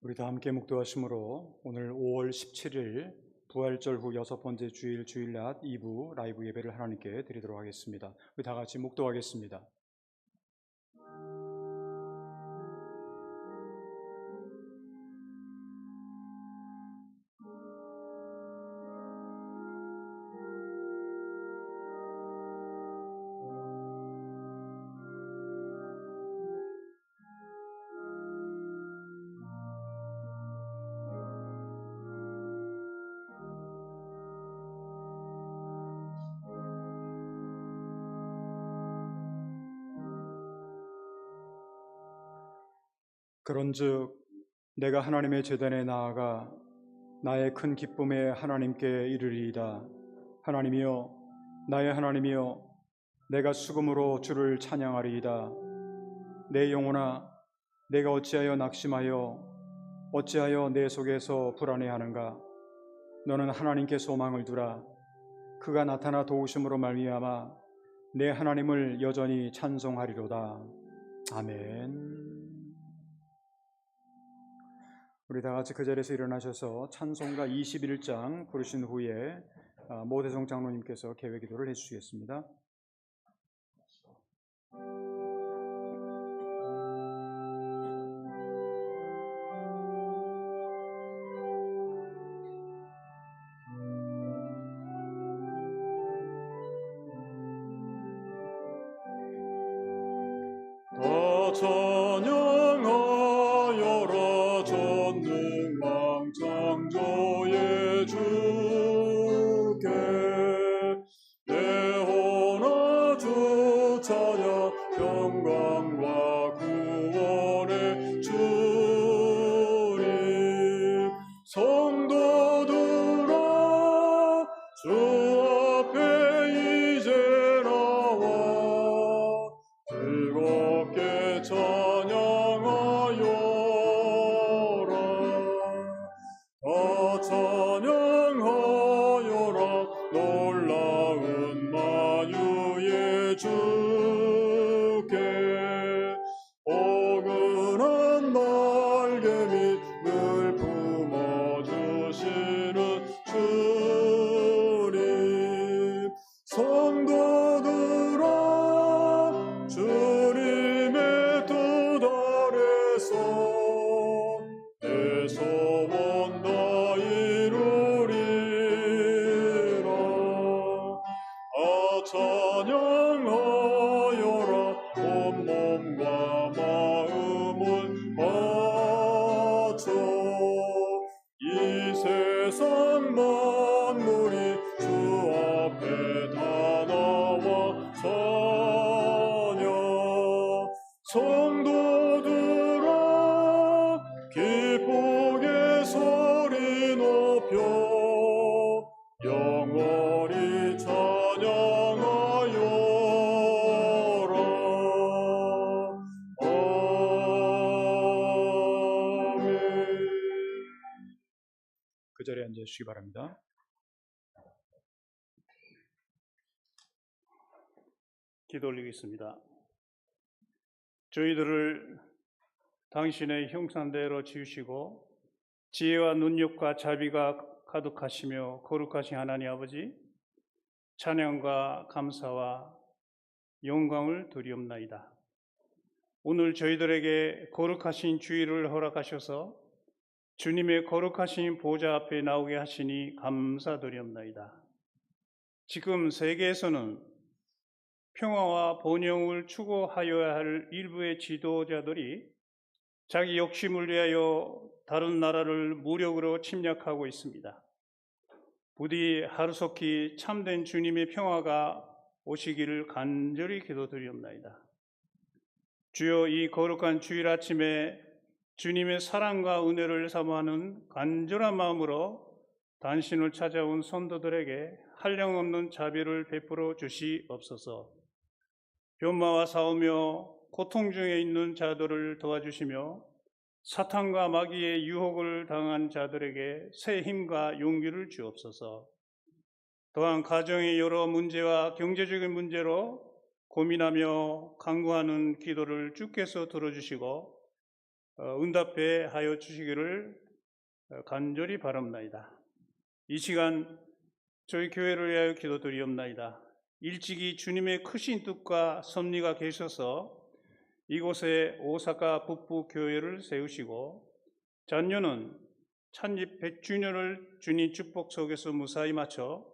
우리 다 함께 묵도하심으로 오늘 5월 17일 부활절 후 6번째 주일 주일낮 2부 라이브 예배를 하나님께 드리도록 하겠습니다. 우리 다 같이 묵도하겠습니다. 그런즉 내가 하나님의 제단에 나아가 나의 큰 기쁨에 하나님께 이르리이다. 하나님이여, 나의 하나님이여, 내가 수금으로 주를 찬양하리이다. 내 영혼아, 내가 어찌하여 낙심하여 어찌하여 내 속에서 불안해하는가? 너는 하나님께 소망을 두라. 그가 나타나 도우심으로 말미암아 내 하나님을 여전히 찬송하리로다. 아멘. 우리 다 같이 그 자리에서 일어나셔서 찬송가 21장 부르신 후에 모대성 장로님께서 개회 기도를 해주시겠습니다. 더 찬양하여라 전능왕 창조의 주께 내 혼아 주 찬양 평강과 구원의 주님 성도들아 주 앞에 이제 나와 즐겁게 찬양하여라. 다 찬양하여라. 놀라운 만유의 주께 포근한 날개 및 늘 품어주시는 주님 성도들아 주님의 뜻 아래서 내 소원 다 이루리라. 찬양하여라. 온 몸과 마음을 바쳐 이 세상 만물이 주 앞에 다 나와 찬양 성도들아 기쁘게 소리 높여 영원히 찬양하여라. 아멘. 그 자리에 앉으시기 바랍니다. 기도 올리겠습니다. 저희들을 당신의 형상대로 지으시고 지혜와 능력과 자비가 가득하시며 거룩하신 하나님 아버지, 찬양과 감사와 영광을 드리옵나이다. 오늘 저희들에게 거룩하신 주일을 허락하셔서 주님의 거룩하신 보좌 앞에 나오게 하시니 감사드리옵나이다. 지금 세계에서는 평화와 번영을 추구하여야 할 일부의 지도자들이 자기 욕심을 위하여 다른 나라를 무력으로 침략하고 있습니다. 부디 하루속히 참된 주님의 평화가 오시기를 간절히 기도드리옵나이다. 주여, 이 거룩한 주일 아침에 주님의 사랑과 은혜를 사모하는 간절한 마음으로 당신을 찾아온 성도들에게 한량없는 자비를 베풀어 주시옵소서. 변마와 싸우며 고통 중에 있는 자들을 도와주시며 사탄과 마귀의 유혹을 당한 자들에게 새 힘과 용기를 주옵소서. 또한 가정의 여러 문제와 경제적인 문제로 고민하며 간구하는 기도를 주께서 들어주시고 응답해 하여 주시기를 간절히 바랍나이다. 이 시간 저희 교회를 위하여 기도드리옵나이다. 일찍이 주님의 크신 뜻과 섭리가 계셔서 이곳에 오사카 북부 교회를 세우시고 작년은 창립 100주년을 주님 축복 속에서 무사히 마쳐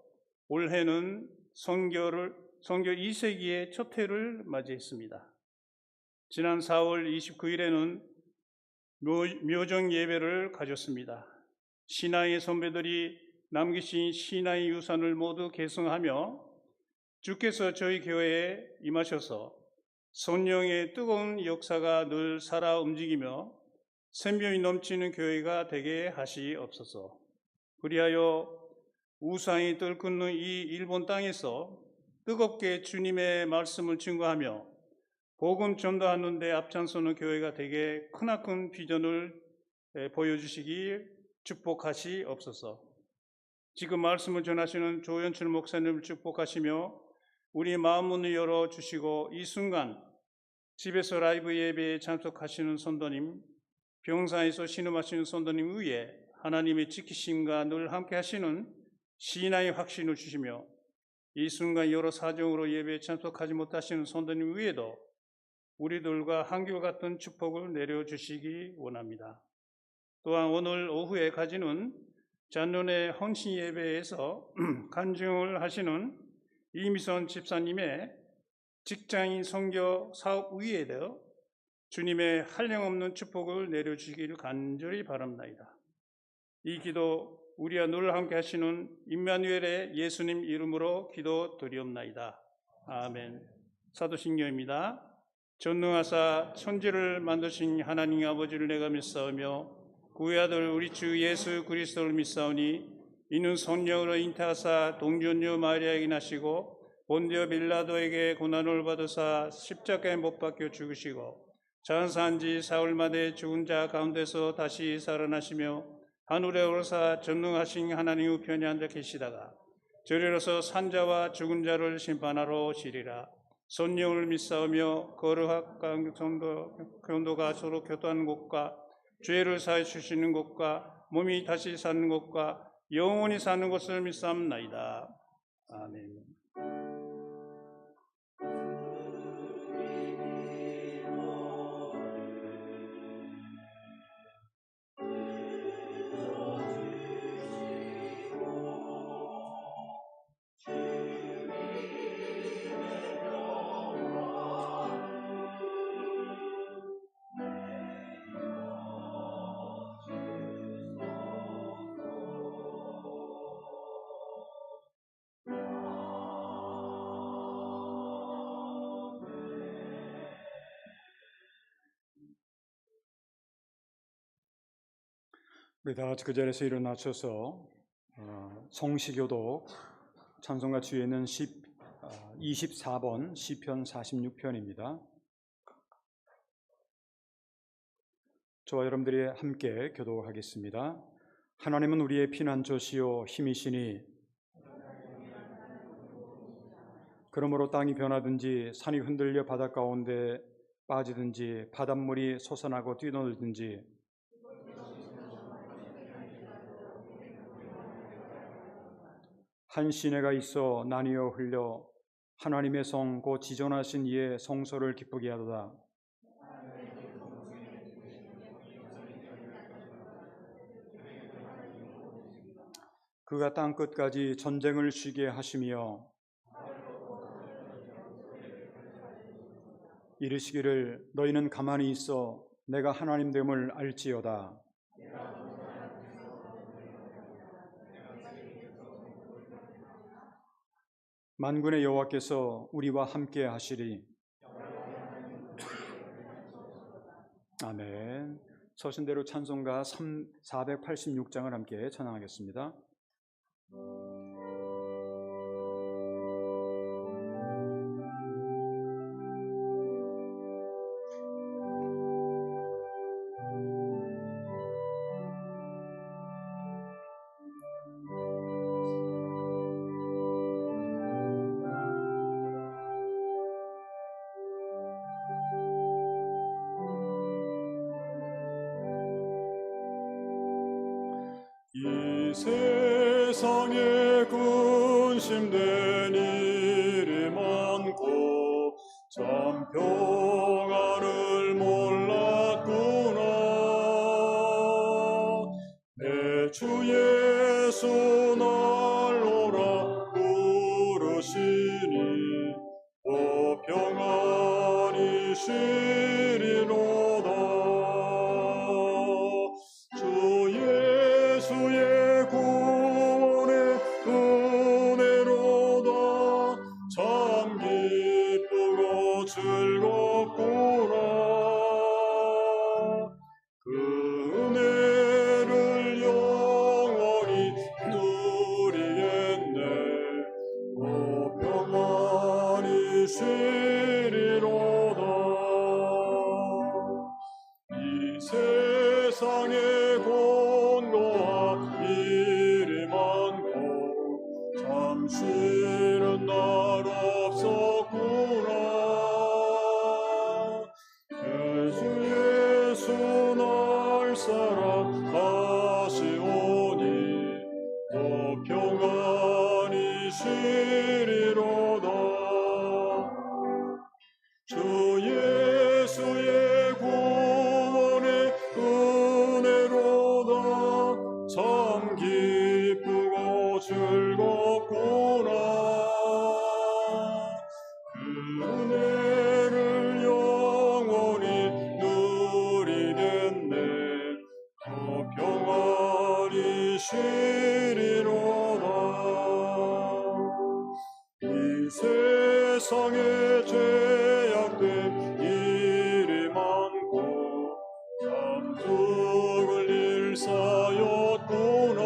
올해는 선교 2세기의 첫 해를 맞이했습니다. 지난 4월 29일에는 묘정 예배를 가졌습니다. 신앙의 선배들이 남기신 신앙의 유산을 모두 계승하며 주께서 저희 교회에 임하셔서 성령의 뜨거운 역사가 늘 살아 움직이며 생명이 넘치는 교회가 되게 하시옵소서. 그리하여 우상이 들끓는 이 일본 땅에서 뜨겁게 주님의 말씀을 증거하며 복음 전도하는 데 앞장서는 교회가 되게 크나큰 비전을 보여주시기 축복하시옵소서. 지금 말씀을 전하시는 조연출 목사님을 축복하시며 우리 마음문을 열어주시고 이 순간 집에서 라이브 예배에 참석하시는 성도님, 병사에서 신음하시는 성도님 위에 하나님의 지키심과 늘 함께 하시는 신앙의 확신을 주시며 이 순간 여러 사정으로 예배에 참석하지 못하시는 성도님 위에도 우리들과 한결같은 축복을 내려주시기 원합니다. 또한 오늘 오후에 가지는 작년의 헌신 예배에서 간증을 하시는 이미선 집사님의 직장인 선교 사업 위에도 주님의 한량없는 축복을 내려주시기를 간절히 바랍니다. 이 기도 우리와 늘 함께 하시는 임마누엘의 예수님 이름으로 기도드리옵나이다. 아멘. 사도신경입니다. 전능하사 천지를 만드신 하나님 아버지를 내가 믿사오며 그의 아들 우리 주 예수 그리스도를 믿사오니 이는 성령으로 잉태하사 동전녀 마리아에게 나시고 본디오 빌라도에게 고난을 받으사 십자가에 못 박혀 죽으시고 장사한 지 사흘 만에 죽은 자 가운데서 다시 살아나시며 하늘에 오르사 전능하신 하나님 우편에 앉아 계시다가 저리로서 산자와 죽은 자를 심판하러 오시리라. 성령을 믿사오며 거룩한 교도가 서로 교도하는 곳과 죄를 사해 주시는 곳과 몸이 다시 사는 곳과 영원히 사는 곳을 믿사옵나이다. 아멘. 우리 다 같이 그 자리에서 일어나셔서 성시교독 찬송가 주에는 24번 시편 46편입니다. 저와 여러분들이 함께 교독하겠습니다. 하나님은 우리의 피난처시요 힘이시니 그러므로 땅이 변하든지 산이 흔들려 바닷 가운데 빠지든지 바닷물이 솟아나고 뛰놀든지 한 시내가 있어 나뉘어 흘려 하나님의 성 곧 지존하신 이의 성소를 기쁘게 하도다. 그가 땅 끝까지 전쟁을 쉬게 하시며 이르시기를 너희는 가만히 있어 내가 하나님됨을 알지어다. 만군의 여호와께서 우리와 함께 하시리. 아멘. 서신대로 찬송가 486장을 함께 찬양하겠습니다. 이 세상에 근심된 일이 많고 참 평안을 몰랐구나. 내 주 예수 날 오라 부르시니 또 평안이 쉬리로다. 주 예수의 구원의 은혜로다. 참 기쁘고 즐겁구나. 그 은혜를 영원히 누리겠네. 또 평안히 쉬리로다. 이 세상에 곤고한 일이 많고 참 쉬는 날 없었구나. 예수 예수 날 사랑하시오니 또 평안히 쉬리로다. 주 예수의 구원의 은혜로다. 참 기쁘고 즐겁구나. 그 은혜를 영원히 누리겠네. 더 평안히 쉬리로다. 이 세상에 죄악된 일이 많고 참 죽을 일 쌓였구나.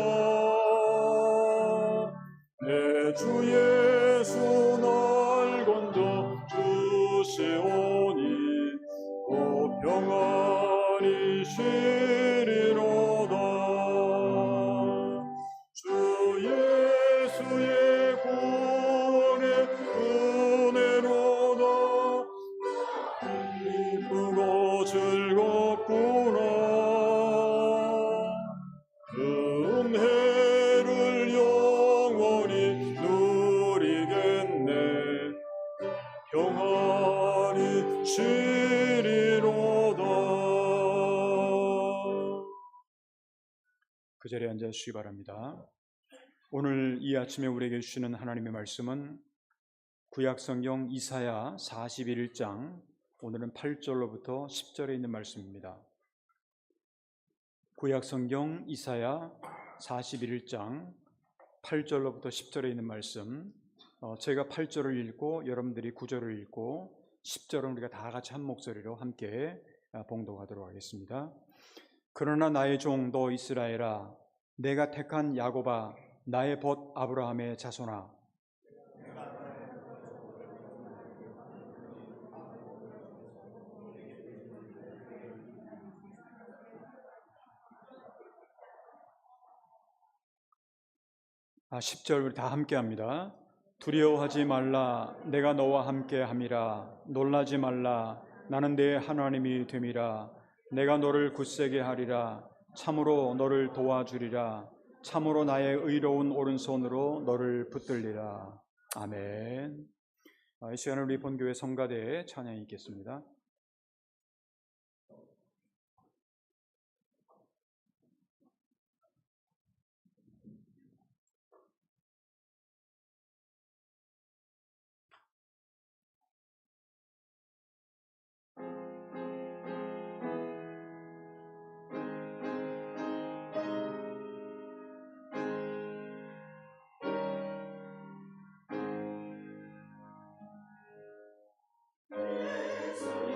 내 주 예수 날 건져 주시오니 또 평안히 쉬리로다. 주 예수의 구원의 은혜로다. 기쁘고 즐겁구나. 그 은혜를 영원히 누리겠네. 평안히 쉬리로다. 그 자리에 앉아 주시기 바랍니다. 오늘 이 아침에 우리에게 주시는 하나님의 말씀은 구약성경 이사야 41장 오늘은 8절로부터 10절에 있는 말씀입니다. 구약성경 이사야 41장 8절로부터 10절에 있는 말씀, 제가 8절을 읽고 여러분들이 9절을 읽고 10절은 우리가 다 같이 한 목소리로 함께 봉독하도록 하겠습니다. 그러나 나의 종 너 이스라엘아, 내가 택한 야곱아, 나의 벗 아브라함의 자손아, 아, 10절 우리 다 함께 합니다. 두려워하지 말라, 내가 너와 함께 함이라. 놀라지 말라, 나는 네 하나님이 됨이라. 내가 너를 굳세게 하리라. 참으로 너를 도와주리라. 참으로 나의 의로운 오른손으로 너를 붙들리라. 아멘. 이 시간을 우리 본교회 성가대에 찬양이 있겠습니다. 예수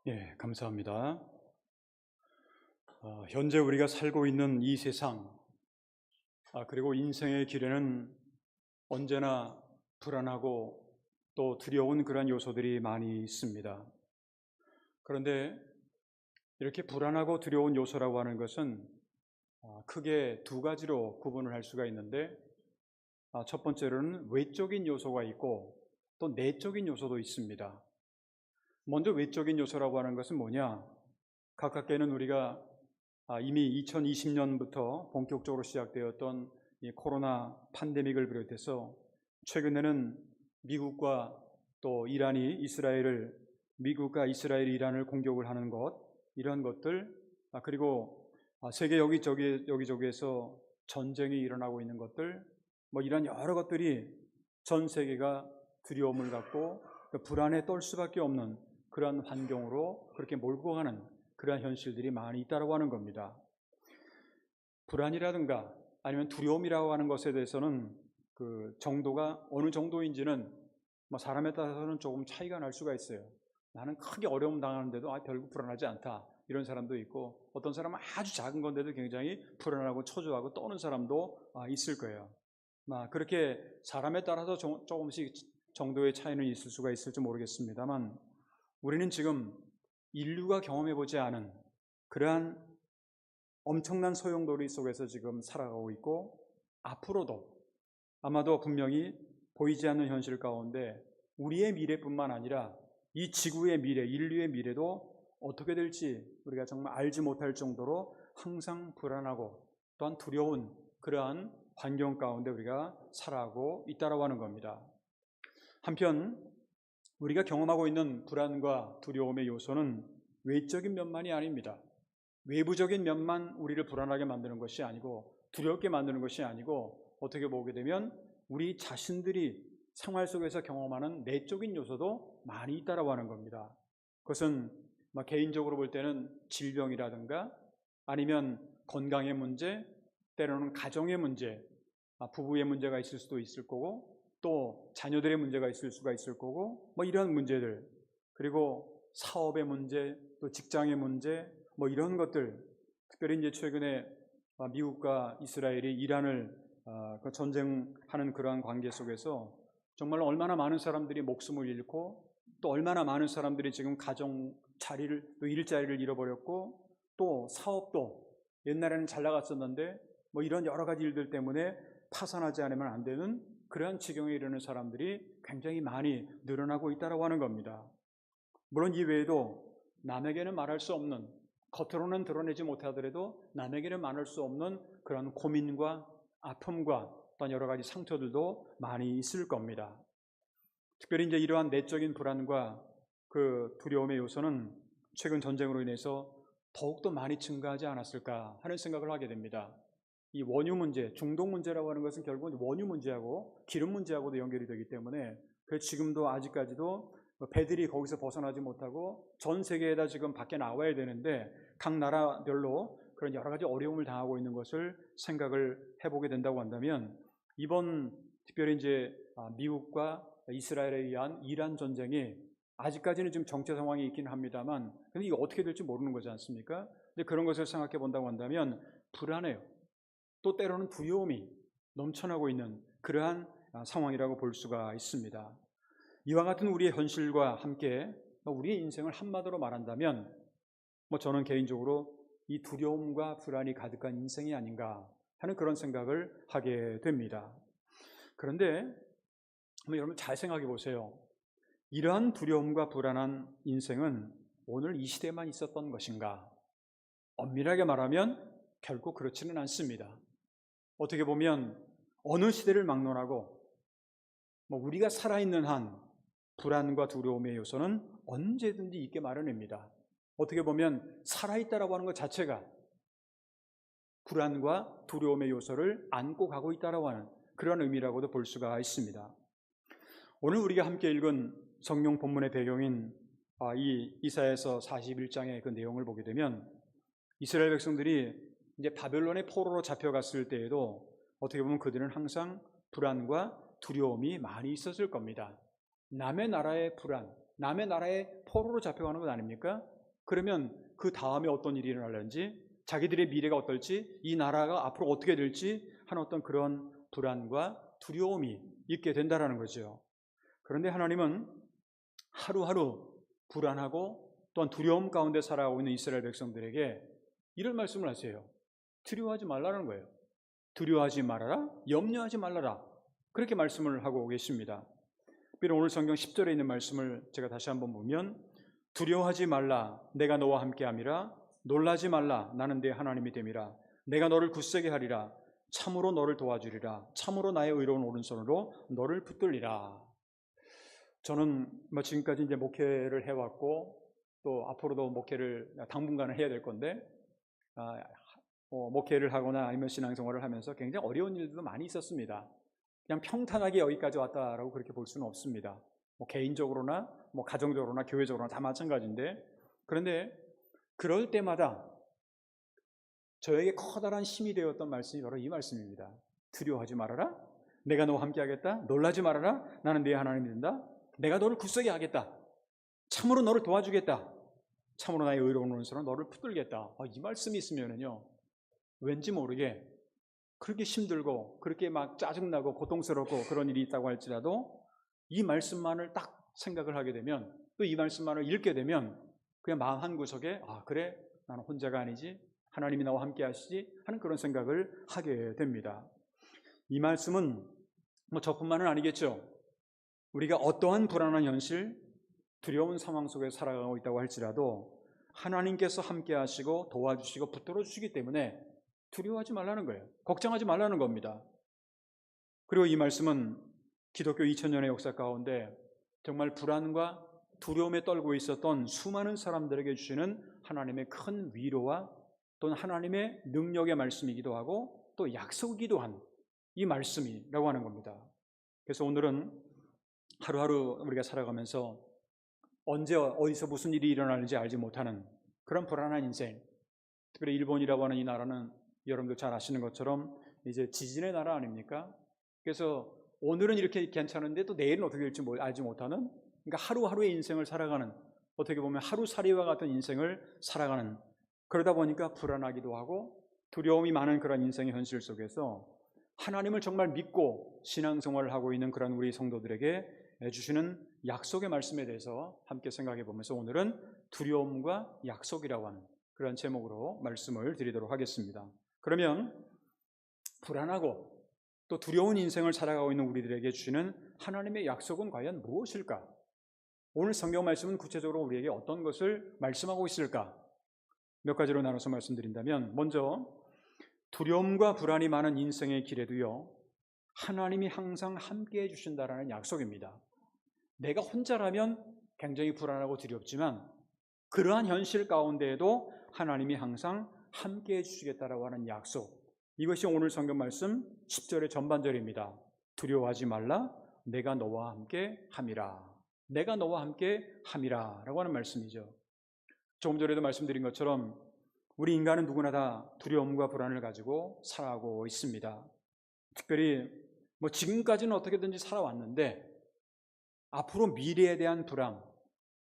예, 감사합니다. 현재 우리가 살고 있는 이 세상, 그리고 인생의 길에는 언제나 불안하고 또 두려운 그런 요소들이 많이 있습니다. 그런데 이렇게 불안하고 두려운 요소라고 하는 것은 크게 두 가지로 구분을 할 수가 있는데, 첫 번째로는 외적인 요소가 있고 또 내적인 요소도 있습니다. 먼저 외적인 요소라고 하는 것은 뭐냐? 가깝게는 우리가 이미 2020년부터 본격적으로 시작되었던 이 코로나 팬데믹을 비롯해서 최근에는 미국과 이란이 이란을 공격을 하는 것, 이런 것들, 그리고 세계 여기저기에서 전쟁이 일어나고 있는 것들, 이런 여러 것들이 전 세계가 두려움을 갖고 불안에 떨 수밖에 없는 그런 환경으로 그렇게 몰고 가는 그러한 현실들이 많이 있다고 하는 겁니다. 불안이라든가 아니면 두려움이라고 하는 것에 대해서는 그 정도가 어느 정도인지는 사람에 따라서는 조금 차이가 날 수가 있어요. 나는 크게 어려움 당하는데도 별로 불안하지 않다, 이런 사람도 있고, 어떤 사람은 아주 작은 건데도 굉장히 불안하고 초조하고 떠는 사람도 있을 거예요. 그렇게 사람에 따라서 조금씩 정도의 차이는 있을 수가 있을지 모르겠습니다만, 우리는 지금 인류가 경험해보지 않은 그러한 엄청난 소용돌이 속에서 지금 살아가고 있고, 앞으로도 아마도 분명히 보이지 않는 현실 가운데 우리의 미래뿐만 아니라 이 지구의 미래, 인류의 미래도 어떻게 될지 우리가 정말 알지 못할 정도로 항상 불안하고 또한 두려운 그러한 환경 가운데 우리가 살아가고 있다고 하는 겁니다. 한편 우리가 경험하고 있는 불안과 두려움의 요소는 외적인 면만이 아닙니다. 외부적인 면만 우리를 불안하게 만드는 것이 아니고, 두렵게 만드는 것이 아니고, 어떻게 보게 되면 우리 자신들이 생활 속에서 경험하는 내적인 요소도 많이 있다고 하는 겁니다. 그것은 개인적으로 볼 때는 질병이라든가 아니면 건강의 문제, 때로는 가정의 문제, 부부의 문제가 있을 수도 있을 거고, 또 자녀들의 문제가 있을 수가 있을 거고, 이런 문제들, 그리고 사업의 문제, 또 직장의 문제, 이런 것들, 특별히 이제 최근에 미국과 이스라엘이 이란을 전쟁하는 그러한 관계 속에서 정말 얼마나 많은 사람들이 목숨을 잃고, 또 얼마나 많은 사람들이 지금 가정 자리를, 또 일자리를 잃어버렸고, 또 사업도 옛날에는 잘 나갔었는데 이런 여러 가지 일들 때문에 파산하지 않으면 안 되는 그러한 지경에 이르는 사람들이 굉장히 많이 늘어나고 있다고 하는 겁니다. 물론 이 외에도 남에게는 말할 수 없는, 겉으로는 드러내지 못하더라도 남에게는 말할 수 없는 그런 고민과 아픔과 또한 여러 가지 상처들도 많이 있을 겁니다. 특별히 이제 이러한 내적인 불안과 그 두려움의 요소는 최근 전쟁으로 인해서 더욱더 많이 증가하지 않았을까 하는 생각을 하게 됩니다. 이 원유 문제, 중동 문제라고 하는 것은 결국은 원유 문제하고 기름 문제하고도 연결이 되기 때문에, 그래서 지금도 아직까지도 배들이 거기서 벗어나지 못하고 전 세계에다 지금 밖에 나와야 되는데 각 나라별로 그런 여러 가지 어려움을 당하고 있는 것을 생각을 해보게 된다고 한다면, 이번 특별히 이제 미국과 이스라엘에 의한 이란 전쟁이 아직까지는 지금 정체 상황이 있긴 합니다만, 근데 이거 어떻게 될지 모르는 거지 않습니까? 근데 그런 것을 생각해 본다고 한다면 불안해요. 또 때로는 두려움이 넘쳐나고 있는 그러한 상황이라고 볼 수가 있습니다. 이와 같은 우리의 현실과 함께 우리의 인생을 한마디로 말한다면, 저는 개인적으로 이 두려움과 불안이 가득한 인생이 아닌가 하는 그런 생각을 하게 됩니다. 그런데 여러분 잘 생각해 보세요. 이러한 두려움과 불안한 인생은 오늘 이 시대에만 있었던 것인가? 엄밀하게 말하면 결코 그렇지는 않습니다. 어떻게 보면 어느 시대를 막론하고 우리가 살아있는 한 불안과 두려움의 요소는 언제든지 있게 마련입니다. 어떻게 보면 살아있다라고 하는 것 자체가 불안과 두려움의 요소를 안고 가고 있다라고 하는 그런 의미라고도 볼 수가 있습니다. 오늘 우리가 함께 읽은 성경 본문의 배경인 이 이사야서 41장의 그 내용을 보게 되면, 이스라엘 백성들이 이제 바벨론의 포로로 잡혀갔을 때에도 어떻게 보면 그들은 항상 불안과 두려움이 많이 있었을 겁니다. 남의 나라의 불안, 남의 나라의 포로로 잡혀가는 것 아닙니까? 그러면 그 다음에 어떤 일이 일어날는지, 자기들의 미래가 어떨지, 이 나라가 앞으로 어떻게 될지 하는 어떤 그런 불안과 두려움이 있게 된다는 거죠. 그런데 하나님은 하루하루 불안하고 또한 두려움 가운데 살아가고 있는 이스라엘 백성들에게 이런 말씀을 하세요. 두려워하지 말라는 거예요. 두려워하지 말아라, 염려하지 말라라, 그렇게 말씀을 하고 계십니다. 비록 오늘 성경 10절에 있는 말씀을 제가 다시 한번 보면, 두려워하지 말라, 내가 너와 함께함이라. 놀라지 말라, 나는 네 하나님이 됨이라. 내가 너를 굳세게 하리라. 참으로 너를 도와주리라. 참으로 나의 의로운 오른손으로 너를 붙들리라. 저는 지금까지 이제 목회를 해왔고 또 앞으로도 목회를 당분간은 해야 될 건데, 목회를 하거나 아니면 신앙생활을 하면서 굉장히 어려운 일들도 많이 있었습니다. 그냥 평탄하게 여기까지 왔다라고 그렇게 볼 수는 없습니다. 개인적으로나 가정적으로나 교회적으로나 다 마찬가지인데, 그런데 그럴 때마다 저에게 커다란 힘이 되었던 말씀이 바로 이 말씀입니다. 두려워하지 말아라, 내가 너와 함께 하겠다. 놀라지 말아라, 나는 네 하나님이 된다. 내가 너를 굳세게 하겠다. 참으로 너를 도와주겠다. 참으로 나의 의로운 오른손으로 너를 붙들겠다. 이 말씀이 있으면은요, 왠지 모르게 그렇게 힘들고 그렇게 막 짜증나고 고통스럽고 그런 일이 있다고 할지라도 이 말씀만을 딱 생각을 하게 되면, 또 이 말씀만을 읽게 되면 그냥 마음 한구석에 그래, 나는 혼자가 아니지, 하나님이 나와 함께 하시지 하는 그런 생각을 하게 됩니다. 이 말씀은 저뿐만은 아니겠죠. 우리가 어떠한 불안한 현실, 두려운 상황 속에 살아가고 있다고 할지라도 하나님께서 함께 하시고 도와주시고 붙들어 주시기 때문에 두려워하지 말라는 거예요. 걱정하지 말라는 겁니다. 그리고 이 말씀은 기독교 2000년의 역사 가운데 정말 불안과 두려움에 떨고 있었던 수많은 사람들에게 주시는 하나님의 큰 위로와 또는 하나님의 능력의 말씀이기도 하고 또 약속이기도 한 이 말씀이라고 하는 겁니다. 그래서 오늘은 하루하루 우리가 살아가면서 언제 어디서 무슨 일이 일어날지 알지 못하는 그런 불안한 인생, 특별히 일본이라고 하는 이 나라는 여러분들 잘 아시는 것처럼 이제 지진의 나라 아닙니까? 그래서 오늘은 이렇게 괜찮은데 또 내일은 어떻게 될지 알지 못하는, 그러니까 하루하루의 인생을 살아가는, 어떻게 보면 하루살이와 같은 인생을 살아가는, 그러다 보니까 불안하기도 하고 두려움이 많은 그런 인생의 현실 속에서 하나님을 정말 믿고 신앙생활을 하고 있는 그런 우리 성도들에게 주시는 약속의 말씀에 대해서 함께 생각해 보면서 오늘은 두려움과 약속이라고 하는 그런 제목으로 말씀을 드리도록 하겠습니다. 그러면 불안하고 또 두려운 인생을 살아가고 있는 우리들에게 주시는 하나님의 약속은 과연 무엇일까? 오늘 성경 말씀은 구체적으로 우리에게 어떤 것을 말씀하고 있을까? 몇 가지로 나눠서 말씀드린다면, 먼저 두려움과 불안이 많은 인생의 길에도요, 하나님이 항상 함께 해주신다라는 약속입니다. 내가 혼자라면 굉장히 불안하고 두렵지만 그러한 현실 가운데에도 하나님이 항상 함께 해주시겠다라고 하는 약속, 이것이 오늘 성경 말씀 10절의 전반절입니다. 두려워하지 말라, 내가 너와 함께 함이라. 내가 너와 함께 함이라 라고 하는 말씀이죠. 조금 전에도 말씀드린 것처럼 우리 인간은 누구나 다 두려움과 불안을 가지고 살아가고 있습니다. 특별히 지금까지는 어떻게든지 살아왔는데 앞으로 미래에 대한 불안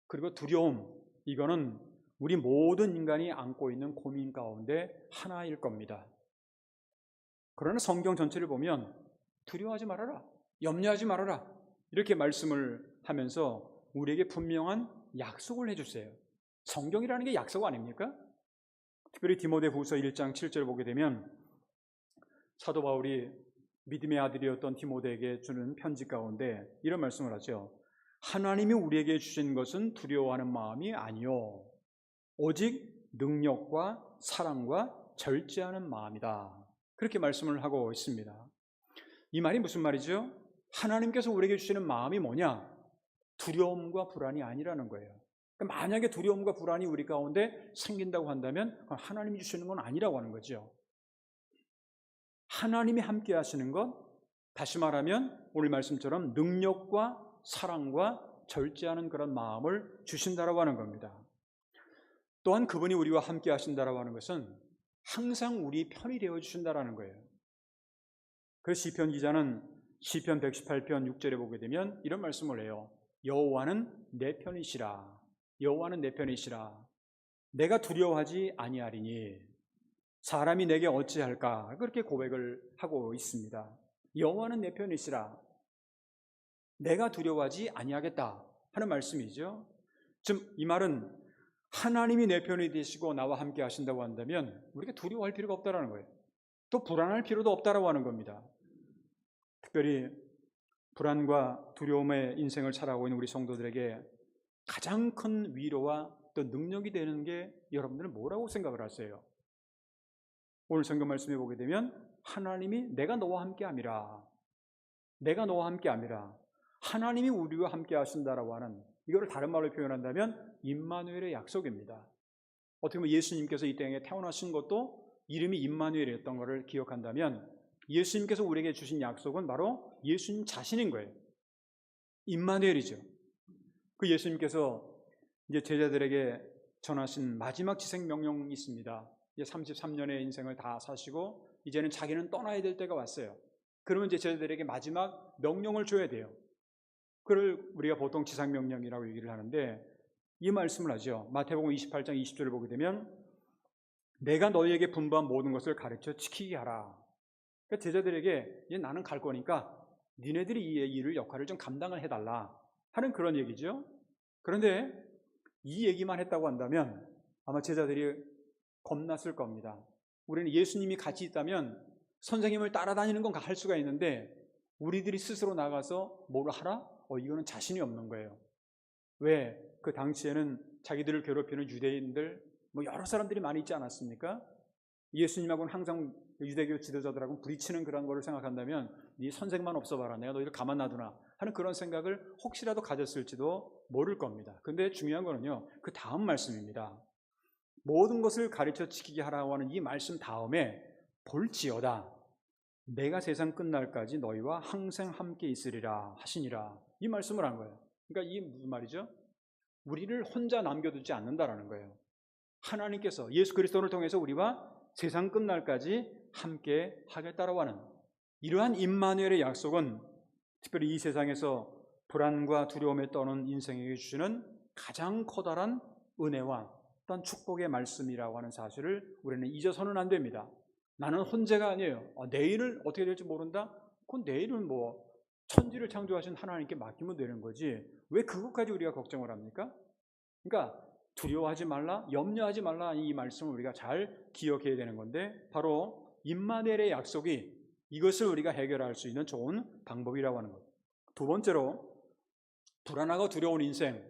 그리고 두려움, 이거는 우리 모든 인간이 안고 있는 고민 가운데 하나일 겁니다. 그러나 성경 전체를 보면 두려워하지 말아라, 염려하지 말아라, 이렇게 말씀을 하면서 우리에게 분명한 약속을 해주세요. 성경이라는 게 약속 아닙니까? 특별히 디모데후서 1장 7절을 보게 되면 사도 바울이 믿음의 아들이었던 디모데에게 주는 편지 가운데 이런 말씀을 하죠. 하나님이 우리에게 주신 것은 두려워하는 마음이 아니요 오직 능력과 사랑과 절제하는 마음이다. 그렇게 말씀을 하고 있습니다. 이 말이 무슨 말이죠? 하나님께서 우리에게 주시는 마음이 뭐냐? 두려움과 불안이 아니라는 거예요. 만약에 두려움과 불안이 우리 가운데 생긴다고 한다면 하나님이 주시는 건 아니라고 하는 거죠. 하나님이 함께 하시는 것, 다시 말하면 오늘 말씀처럼 능력과 사랑과 절제하는 그런 마음을 주신다라고 하는 겁니다. 또한 그분이 우리와 함께 하신다라고 하는 것은 항상 우리 편이 되어 주신다라는 거예요. 그래서 시편 기자는 시편 118편 6절에 보게 되면 이런 말씀을 해요. 여호와는 내 편이시라. 여호와는 내 편이시라. 내가 두려워하지 아니하리니 사람이 내게 어찌할까? 그렇게 고백을 하고 있습니다. 여호와는 내 편이시라. 내가 두려워하지 아니하겠다 하는 말씀이죠. 즉 이 말은 하나님이 내 편이 되시고 나와 함께 하신다고 한다면 우리가 두려워할 필요가 없다라는 거예요. 또 불안할 필요도 없다라고 하는 겁니다. 특별히 불안과 두려움의 인생을 살아가고 있는 우리 성도들에게 가장 큰 위로와 또 능력이 되는 게 여러분들은 뭐라고 생각을 하세요? 오늘 성경 말씀에 보게 되면 하나님이 내가 너와 함께 함이라. 내가 너와 함께 함이라. 하나님이 우리와 함께 하신다라고 하는, 이거를 다른 말로 표현한다면 임마누엘의 약속입니다. 어떻게 보면 예수님께서 이 땅에 태어나신 것도 이름이 임마누엘이었던 것을 기억한다면 예수님께서 우리에게 주신 약속은 바로 예수님 자신인 거예요. 임마누엘이죠. 그 예수님께서 이제 제자들에게 전하신 마지막 지생 명령이 있습니다. 이제 33년의 인생을 다 사시고 이제는 자기는 떠나야 될 때가 왔어요. 그러면 이제 제자들에게 마지막 명령을 줘야 돼요. 그걸 우리가 보통 지상명령이라고 얘기를 하는데 이 말씀을 하죠. 마태복음 28장 20절을 보게 되면 내가 너희에게 분부한 모든 것을 가르쳐 지키게 하라. 그러니까 제자들에게 이제 나는 갈 거니까 니네들이 이 일을 역할을 좀 감당을 해달라 하는 그런 얘기죠. 그런데 이 얘기만 했다고 한다면 아마 제자들이 겁났을 겁니다. 우리는 예수님이 같이 있다면 선생님을 따라다니는 건 할 수가 있는데 우리들이 스스로 나가서 뭘 하라? 이거는 자신이 없는 거예요. 왜? 그 당시에는 자기들을 괴롭히는 유대인들 여러 사람들이 많이 있지 않았습니까? 예수님하고는 항상 유대교 지도자들하고는 부딪히는 그런 거를 생각한다면 네 선생만 없어봐라, 내가 너희를 가만 놔두나 하는 그런 생각을 혹시라도 가졌을지도 모를 겁니다. 근데 중요한 거는요, 그 다음 말씀입니다. 모든 것을 가르쳐 지키게 하라고 하는 이 말씀 다음에 볼지어다 내가 세상 끝날까지 너희와 항상 함께 있으리라 하시니라, 이 말씀을 한 거예요. 그러니까 이게 무슨 말이죠? 우리를 혼자 남겨두지 않는다라는 거예요. 하나님께서 예수 그리스도를 통해서 우리와 세상 끝날까지 함께 하겠다라고 하는 이러한 임마누엘의 약속은 특별히 이 세상에서 불안과 두려움에 떠는 인생에게 주시는 가장 커다란 은혜와 또한 축복의 말씀이라고 하는 사실을 우리는 잊어서는 안 됩니다. 나는 혼자가 아니에요. 내일을 어떻게 될지 모른다? 그건 내일은 천지를 창조하신 하나님께 맡기면 되는 거지 왜 그것까지 우리가 걱정을 합니까? 그러니까 두려워하지 말라, 염려하지 말라, 이 말씀을 우리가 잘 기억해야 되는 건데 바로 임마누엘의 약속이 이것을 우리가 해결할 수 있는 좋은 방법이라고 하는 것. 두 번째로 불안하고 두려운 인생,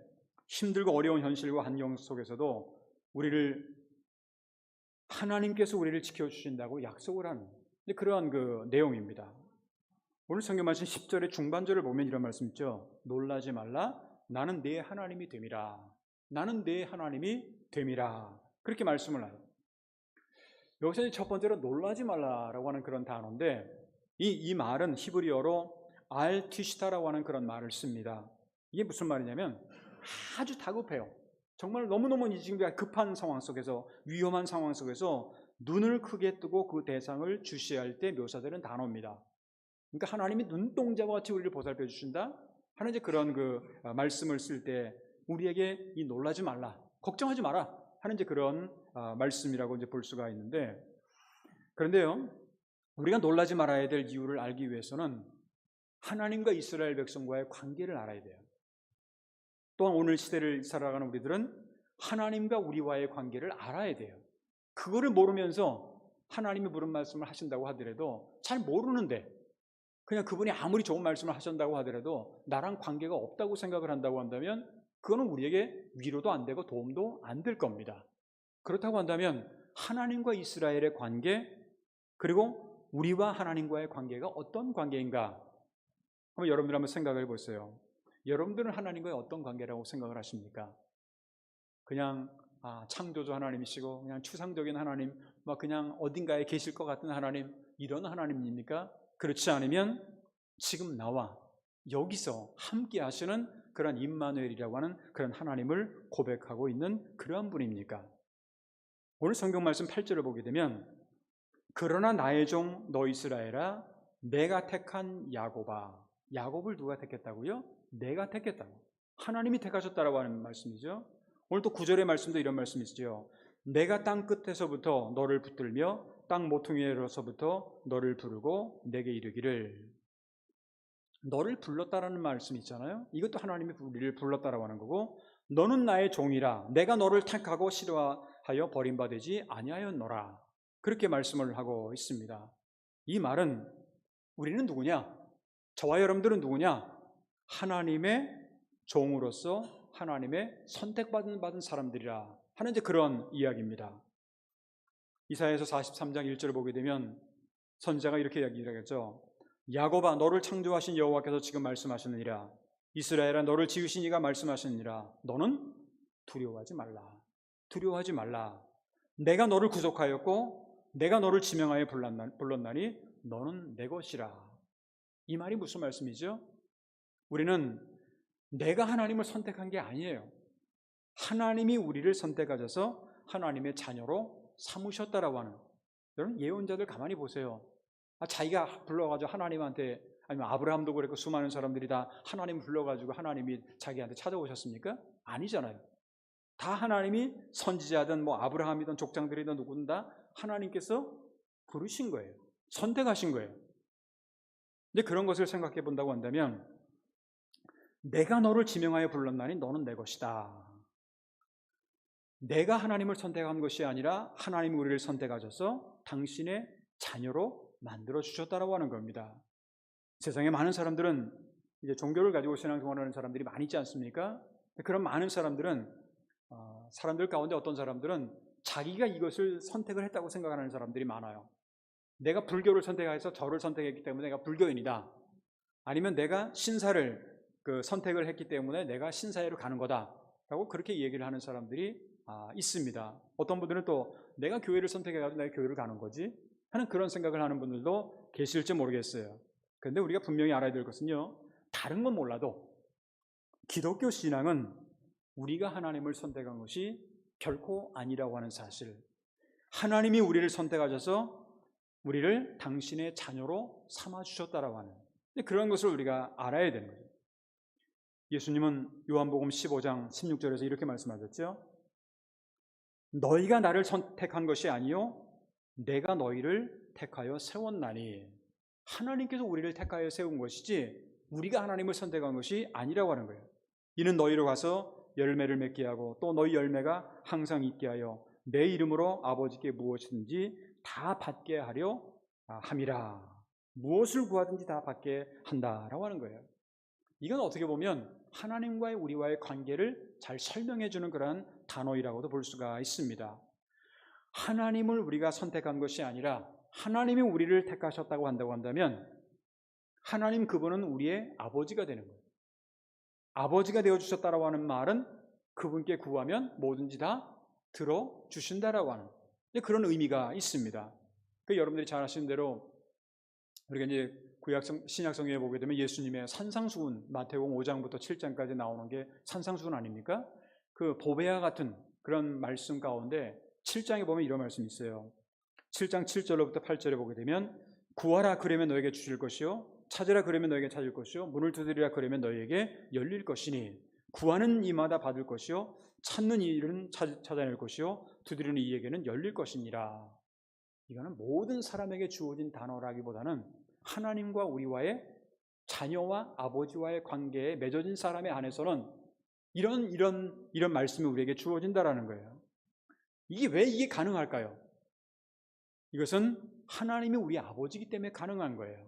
힘들고 어려운 현실과 환경 속에서도 하나님께서 우리를 지켜주신다고 약속을 하는 그러한 그 내용입니다. 오늘 성경 말씀 10절의 중반절을 보면 이런 말씀 있죠. 놀라지 말라, 나는 네 하나님이 됨이라. 나는 네 하나님이 됨이라. 그렇게 말씀을 해요. 여기서 첫 번째로 놀라지 말라라고 하는 그런 단어인데 이 말은 히브리어로 알티시타라고 하는 그런 말을 씁니다. 이게 무슨 말이냐면 아주 다급해요. 정말 너무너무 지금 급한 상황 속에서, 위험한 상황 속에서 눈을 크게 뜨고 그 대상을 주시할 때 묘사되는 단어입니다. 그러니까 하나님이 눈동자와 같이 우리를 보살펴 주신다 하는 이제 그런 그 말씀을 쓸 때 우리에게 이 놀라지 말라, 걱정하지 마라 하는 이제 그런 말씀이라고 이제 볼 수가 있는데, 그런데요, 우리가 놀라지 말아야 될 이유를 알기 위해서는 하나님과 이스라엘 백성과의 관계를 알아야 돼요. 또한 오늘 시대를 살아가는 우리들은 하나님과 우리와의 관계를 알아야 돼요. 그거를 모르면서 하나님이 무슨 말씀을 하신다고 하더라도 잘 모르는데 그냥 그분이 아무리 좋은 말씀을 하신다고 하더라도 나랑 관계가 없다고 생각을 한다고 한다면 그거는 우리에게 위로도 안 되고 도움도 안 될 겁니다. 그렇다고 한다면 하나님과 이스라엘의 관계, 그리고 우리와 하나님과의 관계가 어떤 관계인가? 한번 여러분들 한번 생각을 해보세요. 여러분들은 하나님과의 어떤 관계라고 생각을 하십니까? 그냥 창조주 하나님이시고 그냥 추상적인 하나님, 그냥 어딘가에 계실 것 같은 하나님, 이런 하나님입니까? 그렇지 않으면 지금 나와 여기서 함께 하시는 그런 임마누엘이라고 하는 그런 하나님을 고백하고 있는 그러한 분입니까? 오늘 성경 말씀 8절을 보게 되면 그러나 나의 종 너 이스라엘아 내가 택한 야곱아. 야곱을 누가 택했다고요? 내가 택했다고. 하나님이 택하셨다라고 하는 말씀이죠. 오늘 또 9절의 말씀도 이런 말씀이 있죠. 내가 땅 끝에서부터 너를 붙들며 땅 모퉁이에서부터 너를 부르고 내게 이르기를. 너를 불렀다라는 말씀이 있잖아요. 이것도 하나님이 우리를 불렀다라고 하는 거고, 너는 나의 종이라 내가 너를 택하고 싫어하여 버림받지 아니하였노라. 그렇게 말씀을 하고 있습니다. 이 말은 우리는 누구냐? 저와 여러분들은 누구냐? 하나님의 종으로서 하나님의 선택받은 사람들이라 하는 이제 그런 이야기입니다. 이사야서 43장 1절을 보게 되면 선지자가 이렇게 이야기하겠죠. 야곱아 너를 창조하신 여호와께서 지금 말씀하시느니라. 이스라엘아 너를 지으신 이가 말씀하시느니라. 너는 두려워하지 말라. 두려워하지 말라. 내가 너를 구속하였고 내가 너를 지명하여 불렀나니 너는 내 것이라. 이 말이 무슨 말씀이죠? 우리는 내가 하나님을 선택한 게 아니에요. 하나님이 우리를 선택하셔서 하나님의 자녀로 삼으셨다라고 하는. 여러분 예언자들 가만히 보세요. 자기가 불러가지고 하나님한테, 아니면 아브라함도 그랬고 수많은 사람들이 다 하나님 불러가지고 하나님이 자기한테 찾아오셨습니까? 아니잖아요. 다 하나님이 선지자든 뭐 아브라함이든 족장들이든 누구든 다 하나님께서 부르신 거예요. 선택하신 거예요. 근데 그런 것을 생각해 본다고 한다면 내가 너를 지명하여 불렀나니 너는 내 것이다. 내가 하나님을 선택한 것이 아니라 하나님이 우리를 선택하셔서 당신의 자녀로 만들어 주셨다라고 하는 겁니다. 세상에 많은 사람들은 이제 종교를 가지고 신앙생활하는 사람들이 많이 있지 않습니까? 그런 많은 사람들은 사람들 가운데 어떤 사람들은 자기가 이것을 선택을 했다고 생각하는 사람들이 많아요. 내가 불교를 선택해서 저를 선택했기 때문에 내가 불교인이다. 아니면 내가 신사를 선택을 했기 때문에 내가 신사회로 가는 거다라고 그렇게 얘기를 하는 사람들이 있습니다. 어떤 분들은 또 내가 교회를 선택해가지고 내가 교회를 가는 거지 하는 그런 생각을 하는 분들도 계실지 모르겠어요. 그런데 우리가 분명히 알아야 될 것은요, 다른 건 몰라도 기독교 신앙은 우리가 하나님을 선택한 것이 결코 아니라고 하는 사실, 하나님이 우리를 선택하셔서 우리를 당신의 자녀로 삼아주셨다라고 하는 그런 것을 우리가 알아야 되는 거죠. 예수님은 요한복음 15장 16절에서 이렇게 말씀하셨죠. 너희가 나를 선택한 것이 아니요 내가 너희를 택하여 세웠나니. 하나님께서 우리를 택하여 세운 것이지 우리가 하나님을 선택한 것이 아니라고 하는 거예요. 이는 너희로 가서 열매를 맺게 하고 또 너희 열매가 항상 있게 하여 내 이름으로 아버지께 무엇이든지 다 받게 하려 함이라. 무엇을 구하든지 다 받게 한다라고 하는 거예요. 이건 어떻게 보면 하나님과의 우리와의 관계를 잘 설명해 주는 그런 단어이라고도 볼 수가 있습니다. 하나님을 우리가 선택한 것이 아니라 하나님이 우리를 택하셨다고 한다면 하나님 그분은 우리의 아버지가 되는 거예요. 아버지가 되어주셨다라고 하는 말은 그분께 구하면 뭐든지 다 들어주신다라고 하는 그런 의미가 있습니다. 여러분들이 잘 아시는 대로 우리가 이제 신약성경에 보게 되면 예수님의 산상수훈, 마태복음 5장부터 7장까지 나오는 게 산상수훈 아닙니까? 그 보배와 같은 그런 말씀 가운데 7장에 보면 이런 말씀이 있어요. 7장 7절로부터 8절에 보게 되면 구하라 그러면 너에게 주실 것이요 찾으라 그러면 너에게 찾을 것이요 문을 두드리라 그러면 너에게 열릴 것이니 구하는 이마다 받을 것이요 찾는 이는 찾아낼 것이요 두드리는 이에게는 열릴 것이니라. 이거는 모든 사람에게 주어진 단어라기보다는 하나님과 우리와의 자녀와 아버지와의 관계에 맺어진 사람의 안에서는 이런 말씀이 우리에게 주어진다라는 거예요. 왜 이게 가능할까요? 이것은 하나님이 우리 아버지이기 때문에 가능한 거예요.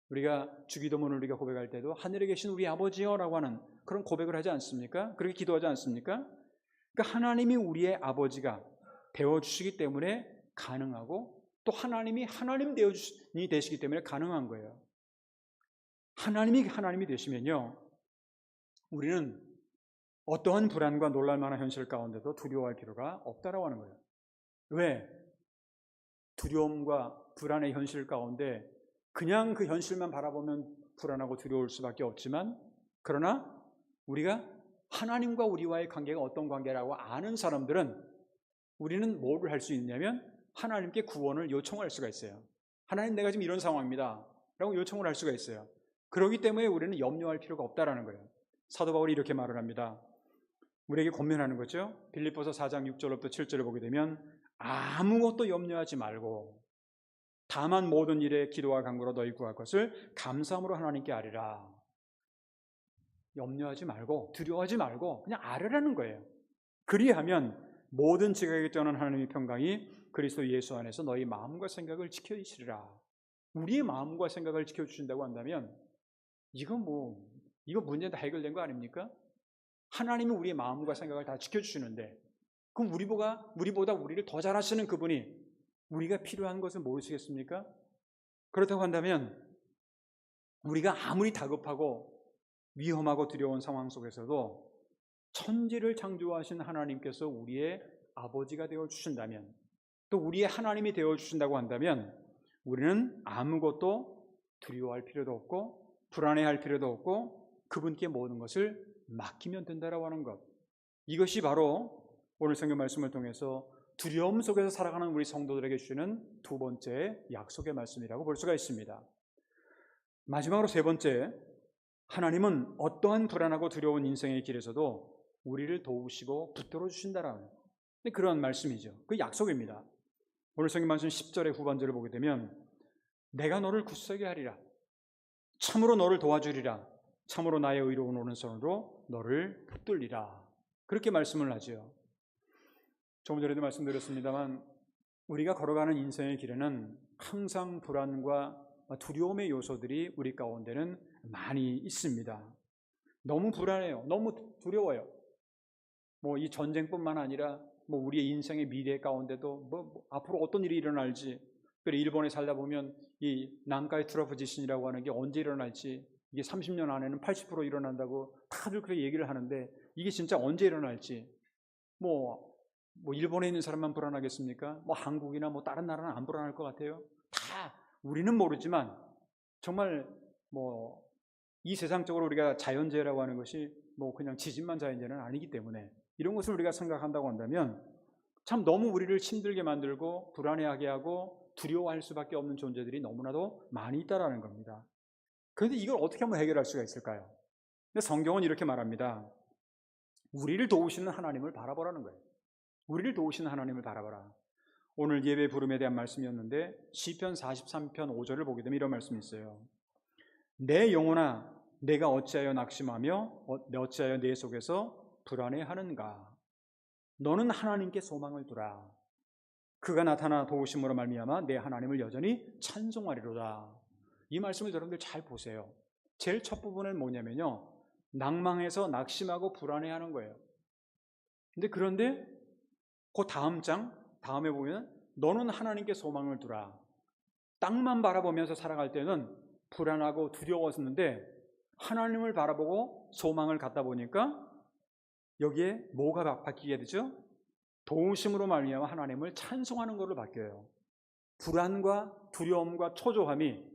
우리가 주기도문을 우리가 고백할 때도 하늘에 계신 우리 아버지여라고 하는 그런 고백을 하지 않습니까? 그렇게 기도하지 않습니까? 그러니까 하나님이 우리의 아버지가 되어주시기 때문에 가능하고 또 하나님이 하나님 되시기 때문에 가능한 거예요. 하나님이 되시면요 우리는 어떠한 불안과 놀랄만한 현실 가운데도 두려워할 필요가 없다라고 하는 거예요. 왜? 두려움과 불안의 현실 가운데 그냥 그 현실만 바라보면 불안하고 두려울 수밖에 없지만, 그러나 우리가 하나님과 우리와의 관계가 어떤 관계라고 아는 사람들은 우리는 뭐를 할 수 있냐면 하나님께 구원을 요청할 수가 있어요. 하나님, 내가 지금 이런 상황입니다 라고 요청을 할 수가 있어요. 그렇기 때문에 우리는 염려할 필요가 없다라는 거예요. 사도 바울이 이렇게 말을 합니다. 우리에게 권면하는 거죠. 빌립보서 4장 6절부터 7절을 보게 되면 아무것도 염려하지 말고 다만 모든 일에 기도와 간구로 너희 구할 것을 감사함으로 하나님께 아뢰라. 염려하지 말고 두려워하지 말고 그냥 아뢰라는 거예요. 그리하면 모든 지각에 떠난 하나님의 평강이 그리스도 예수 안에서 너희 마음과 생각을 지켜주시리라. 우리의 마음과 생각을 지켜주신다고 한다면 이거 문제 다 해결된 거 아닙니까? 하나님은 우리의 마음과 생각을 다 지켜주시는데 그럼 우리보다 우리를 더 잘 아시는 그분이 우리가 필요한 것을 모르시겠습니까? 그렇다고 한다면 우리가 아무리 다급하고 위험하고 두려운 상황 속에서도 천지를 창조하신 하나님께서 우리의 아버지가 되어주신다면 또 우리의 하나님이 되어주신다고 한다면 우리는 아무것도 두려워할 필요도 없고 불안해할 필요도 없고 그분께 모든 것을 맡기면 된다라고 하는 것. 이것이 바로 오늘 성경 말씀을 통해서 두려움 속에서 살아가는 우리 성도들에게 주시는 두 번째 약속의 말씀이라고 볼 수가 있습니다. 마지막으로 세 번째, 하나님은 어떠한 불안하고 두려운 인생의 길에서도 우리를 도우시고 붙들어 주신다라는 그런 말씀이죠. 그 약속입니다. 오늘 성경 말씀 10절의 후반절을 보게 되면 내가 너를 굳세게 하리라. 참으로 너를 도와주리라. 참으로 나의 의로운 오른손으로 너를 붙들리라. 그렇게 말씀을 하죠. 조금 전에도 말씀드렸습니다만 우리가 걸어가는 인생의 길에는 항상 불안과 두려움의 요소들이 우리 가운데는 많이 있습니다. 너무 불안해요. 너무 두려워요. 이 전쟁뿐만 아니라 우리의 인생의 미래 가운데도 앞으로 어떤 일이 일어날지, 그래 일본에 살다 보면 이 난카이 트러프 지진이라고 하는 게 언제 일어날지, 이게 30년 안에는 80% 일어난다고 다들 그렇게 얘기를 하는데 이게 진짜 언제 일어날지, 일본에 있는 사람만 불안하겠습니까? 한국이나 다른 나라는 안 불안할 것 같아요. 다 우리는 모르지만 정말 이 세상적으로 우리가 자연재해라고 하는 것이 그냥 지진만 자연재해는 아니기 때문에 이런 것을 우리가 생각한다고 한다면 참 너무 우리를 힘들게 만들고 불안해하게 하고 두려워할 수밖에 없는 존재들이 너무나도 많이 있다라는 겁니다. 그런데 이걸 어떻게 한번 해결할 수가 있을까요? 근데 성경은 이렇게 말합니다. 우리를 도우시는 하나님을 바라보라는 거예요. 우리를 도우시는 하나님을 바라보라. 오늘 예배 부름에 대한 말씀이었는데 시편 43편 5절을 보게 되면 이런 말씀이 있어요. 내 영혼아 내가 어찌하여 낙심하며 어찌하여 내 속에서 불안해하는가. 너는 하나님께 소망을 두라. 그가 나타나 도우심으로 말미암아 내 하나님을 여전히 찬송하리로다. 이 말씀을 여러분들 잘 보세요. 제일 첫 부분은 뭐냐면요, 낭망해서 낙심하고 불안해하는 거예요. 그런데 그 다음 장 다음에 보면 너는 하나님께 소망을 두라. 땅만 바라보면서 살아갈 때는 불안하고 두려웠었는데 하나님을 바라보고 소망을 갖다 보니까 여기에 뭐가 바뀌게 되죠? 도우심으로 말미암아 하나님을 찬송하는 걸로 바뀌어요. 불안과 두려움과 초조함이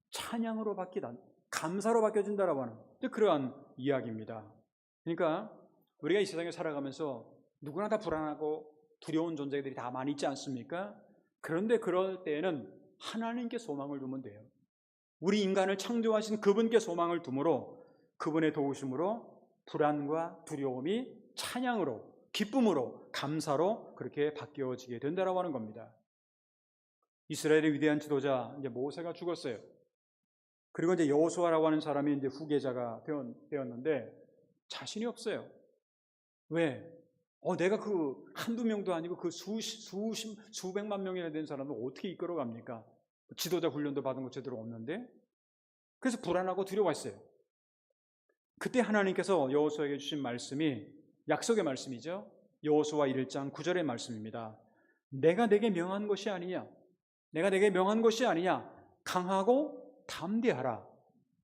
찬양으로 바뀌다, 감사로 바뀌어진다라고 하는 그러한 이야기입니다. 그러니까 우리가 이 세상에 살아가면서 누구나 다 불안하고 두려운 존재들이 다 많이 있지 않습니까? 그런데 그럴 때에는 하나님께 소망을 두면 돼요. 우리 인간을 창조하신 그분께 소망을 두므로 그분의 도우심으로 불안과 두려움이 찬양으로, 기쁨으로, 감사로 그렇게 바뀌어지게 된다라고 하는 겁니다. 이스라엘의 위대한 지도자 모세가 죽었어요. 그리고 여호수아라고 하는 사람이 후계자가 되었는데 자신이 없어요. 왜? 내가 그 한두 명도 아니고 그 수백만 명이나 된 사람을 어떻게 이끌어갑니까? 지도자 훈련도 받은 거 제대로 없는데. 그래서 불안하고 두려워했어요. 그때 하나님께서 여호수아에게 주신 말씀이 약속의 말씀이죠. 여호수아 1장 9절의 말씀입니다. 내가 내게 명한 것이 아니냐, 내가 내게 명한 것이 아니냐, 강하고 담대하라,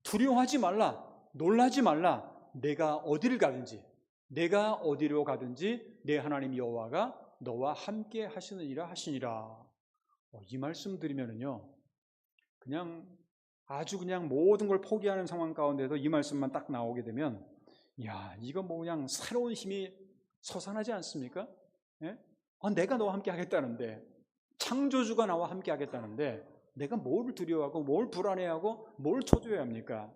두려워하지 말라, 놀라지 말라. 내가 어디를 가든지, 내가 어디로 가든지 내 하나님 여호와가 너와 함께 하시느니라 하시니라. 이 말씀 드리면은요, 아주 모든 걸 포기하는 상황 가운데도 이 말씀만 딱 나오게 되면, 이거 그냥 새로운 힘이 솟아나지 않습니까? 예? 내가 너와 함께 하겠다는데, 창조주가 나와 함께 하겠다는데, 내가 뭘 두려워하고, 뭘 불안해하고, 뭘 초조해합니까?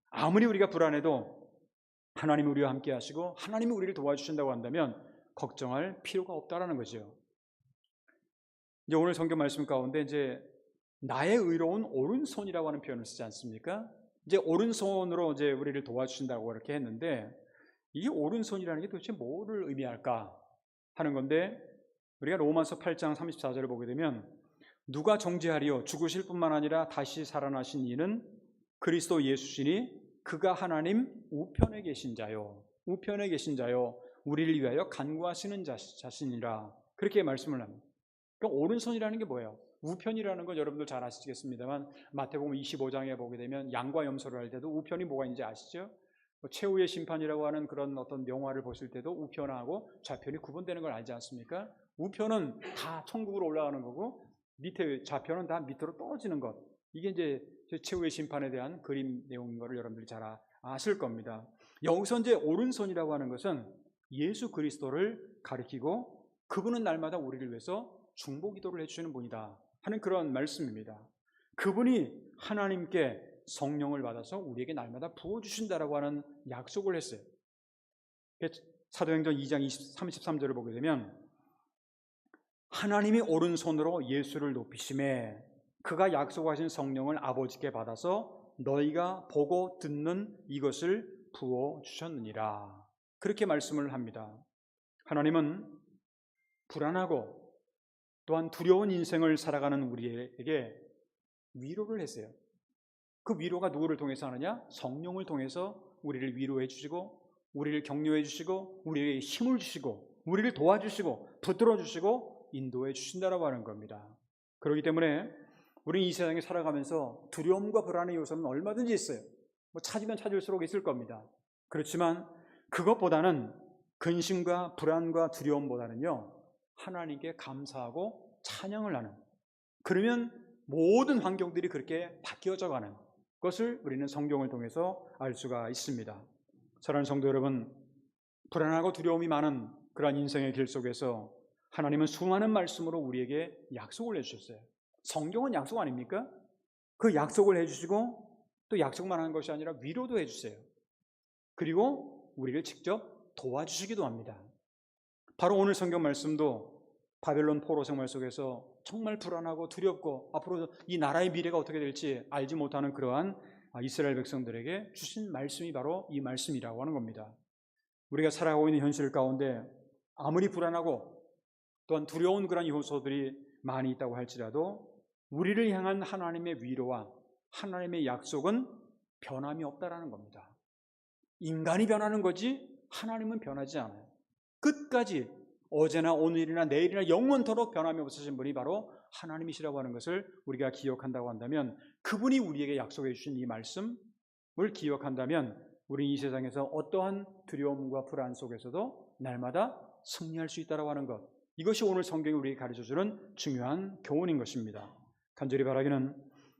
아무리 우리가 불안해도 하나님이 우리와 함께 하시고 하나님이 우리를 도와주신다고 한다면 걱정할 필요가 없다라는 거죠. 이제 오늘 성경 말씀 가운데 이제 나의 의로운 오른손이라고 하는 표현을 쓰지 않습니까? 이제 오른손으로 이제 우리를 도와주신다고 이렇게 했는데 이 오른손이라는 게 도대체 뭐를 의미할까 하는 건데 우리가 로마서 8장 34절을 보게 되면 누가 정죄하리요 죽으실 뿐만 아니라 다시 살아나신 이는 그리스도 예수시니 그가 하나님 우편에 계신 자요 우편에 계신 자요 우리를 위하여 간구하시는 자신이라 그렇게 말씀을 합니다. 그러니까 오른손이라는 게 뭐예요? 우편이라는 건 여러분들 잘 아시겠습니다만 마태복음 25장에 보게 되면 양과 염소를 할 때도 우편이 뭐가 있는지 아시죠? 최후의 심판이라고 하는 그런 어떤 명화를 보실 때도 우편하고 좌편이 구분되는 걸 알지 않습니까? 우편은 다 천국으로 올라가는 거고 밑에 좌편은 다 밑으로 떨어지는 것. 이게 이제 최후의 심판에 대한 그림 내용인 거를 여러분들이 잘 아실 겁니다. 여기서 이제 오른손이라고 하는 것은 예수 그리스도를 가리키고 그분은 날마다 우리를 위해서 중보 기도를 해주시는 분이다 하는 그런 말씀입니다. 그분이 하나님께 성령을 받아서 우리에게 날마다 부어주신다라고 하는 약속을 했어요. 사도행전 2장 33절을 보게 되면 하나님이 오른손으로 예수를 높이심에 그가 약속하신 성령을 아버지께 받아서 너희가 보고 듣는 이것을 부어주셨느니라 그렇게 말씀을 합니다. 하나님은 불안하고 또한 두려운 인생을 살아가는 우리에게 위로를 했어요. 그 위로가 누구를 통해서 하느냐? 성령을 통해서 우리를 위로해 주시고 우리를 격려해 주시고 우리에게 힘을 주시고 우리를 도와주시고 붙들어 주시고 인도해 주신다라고 하는 겁니다. 그렇기 때문에 우리는 이 세상에 살아가면서 두려움과 불안의 요소는 얼마든지 있어요. 찾으면 찾을수록 있을 겁니다. 그렇지만 그것보다는 근심과 불안과 두려움보다는요 하나님께 감사하고 찬양을 하는, 그러면 모든 환경들이 그렇게 바뀌어져 가는 것을 우리는 성경을 통해서 알 수가 있습니다. 사랑하는 성도 여러분, 불안하고 두려움이 많은 그러한 인생의 길 속에서 하나님은 수많은 말씀으로 우리에게 약속을 해주셨어요. 성경은 약속 아닙니까? 그 약속을 해주시고 또 약속만 하는 것이 아니라 위로도 해주세요. 그리고 우리를 직접 도와주시기도 합니다. 바로 오늘 성경 말씀도 바벨론 포로 생활 속에서 정말 불안하고 두렵고 앞으로 이 나라의 미래가 어떻게 될지 알지 못하는 그러한 이스라엘 백성들에게 주신 말씀이 바로 이 말씀이라고 하는 겁니다. 우리가 살아가고 있는 현실 가운데 아무리 불안하고 또한 두려운 그런 요소들이 많이 있다고 할지라도 우리를 향한 하나님의 위로와 하나님의 약속은 변함이 없다라는 겁니다. 인간이 변하는 거지 하나님은 변하지 않아요. 끝까지 어제나 오늘이나 내일이나 영원토록 변함이 없으신 분이 바로 하나님이시라고 하는 것을 우리가 기억한다고 한다면, 그분이 우리에게 약속해 주신 이 말씀을 기억한다면 우리 이 세상에서 어떠한 두려움과 불안 속에서도 날마다 승리할 수 있다고 하는 것, 이것이 오늘 성경이 우리에게 가르쳐주는 중요한 교훈인 것입니다. 간절히 바라기는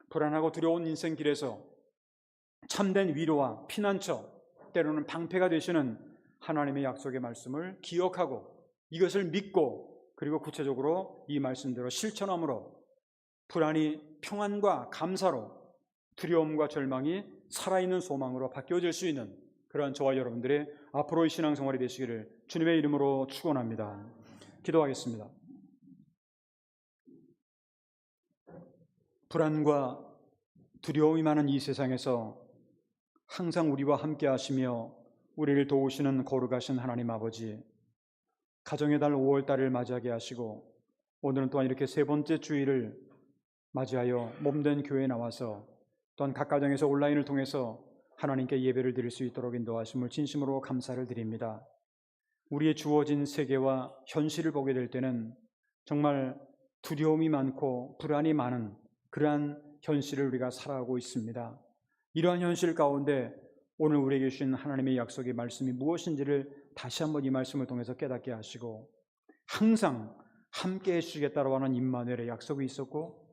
불안하고 두려운 인생 길에서 참된 위로와 피난처, 때로는 방패가 되시는 하나님의 약속의 말씀을 기억하고 이것을 믿고 그리고 구체적으로 이 말씀대로 실천함으로 불안이 평안과 감사로, 두려움과 절망이 살아있는 소망으로 바뀌어질 수 있는 그러한 저와 여러분들의 앞으로의 신앙생활이 되시기를 주님의 이름으로 축원합니다. 기도하겠습니다. 불안과 두려움이 많은 이 세상에서 항상 우리와 함께 하시며 우리를 도우시는 거룩하신 하나님 아버지, 가정의 달 5월달을 맞이하게 하시고 오늘은 또한 이렇게 세 번째 주일을 맞이하여 몸된 교회에 나와서 또한 각 가정에서 온라인을 통해서 하나님께 예배를 드릴 수 있도록 인도하심을 진심으로 감사를 드립니다. 우리의 주어진 세계와 현실을 보게 될 때는 정말 두려움이 많고 불안이 많은 그러한 현실을 우리가 살아가고 있습니다. 이러한 현실 가운데 오늘 우리에게 주신 하나님의 약속의 말씀이 무엇인지를 다시 한번 이 말씀을 통해서 깨닫게 하시고 항상 함께 해주시겠다고 하는 임마누엘의 약속이 있었고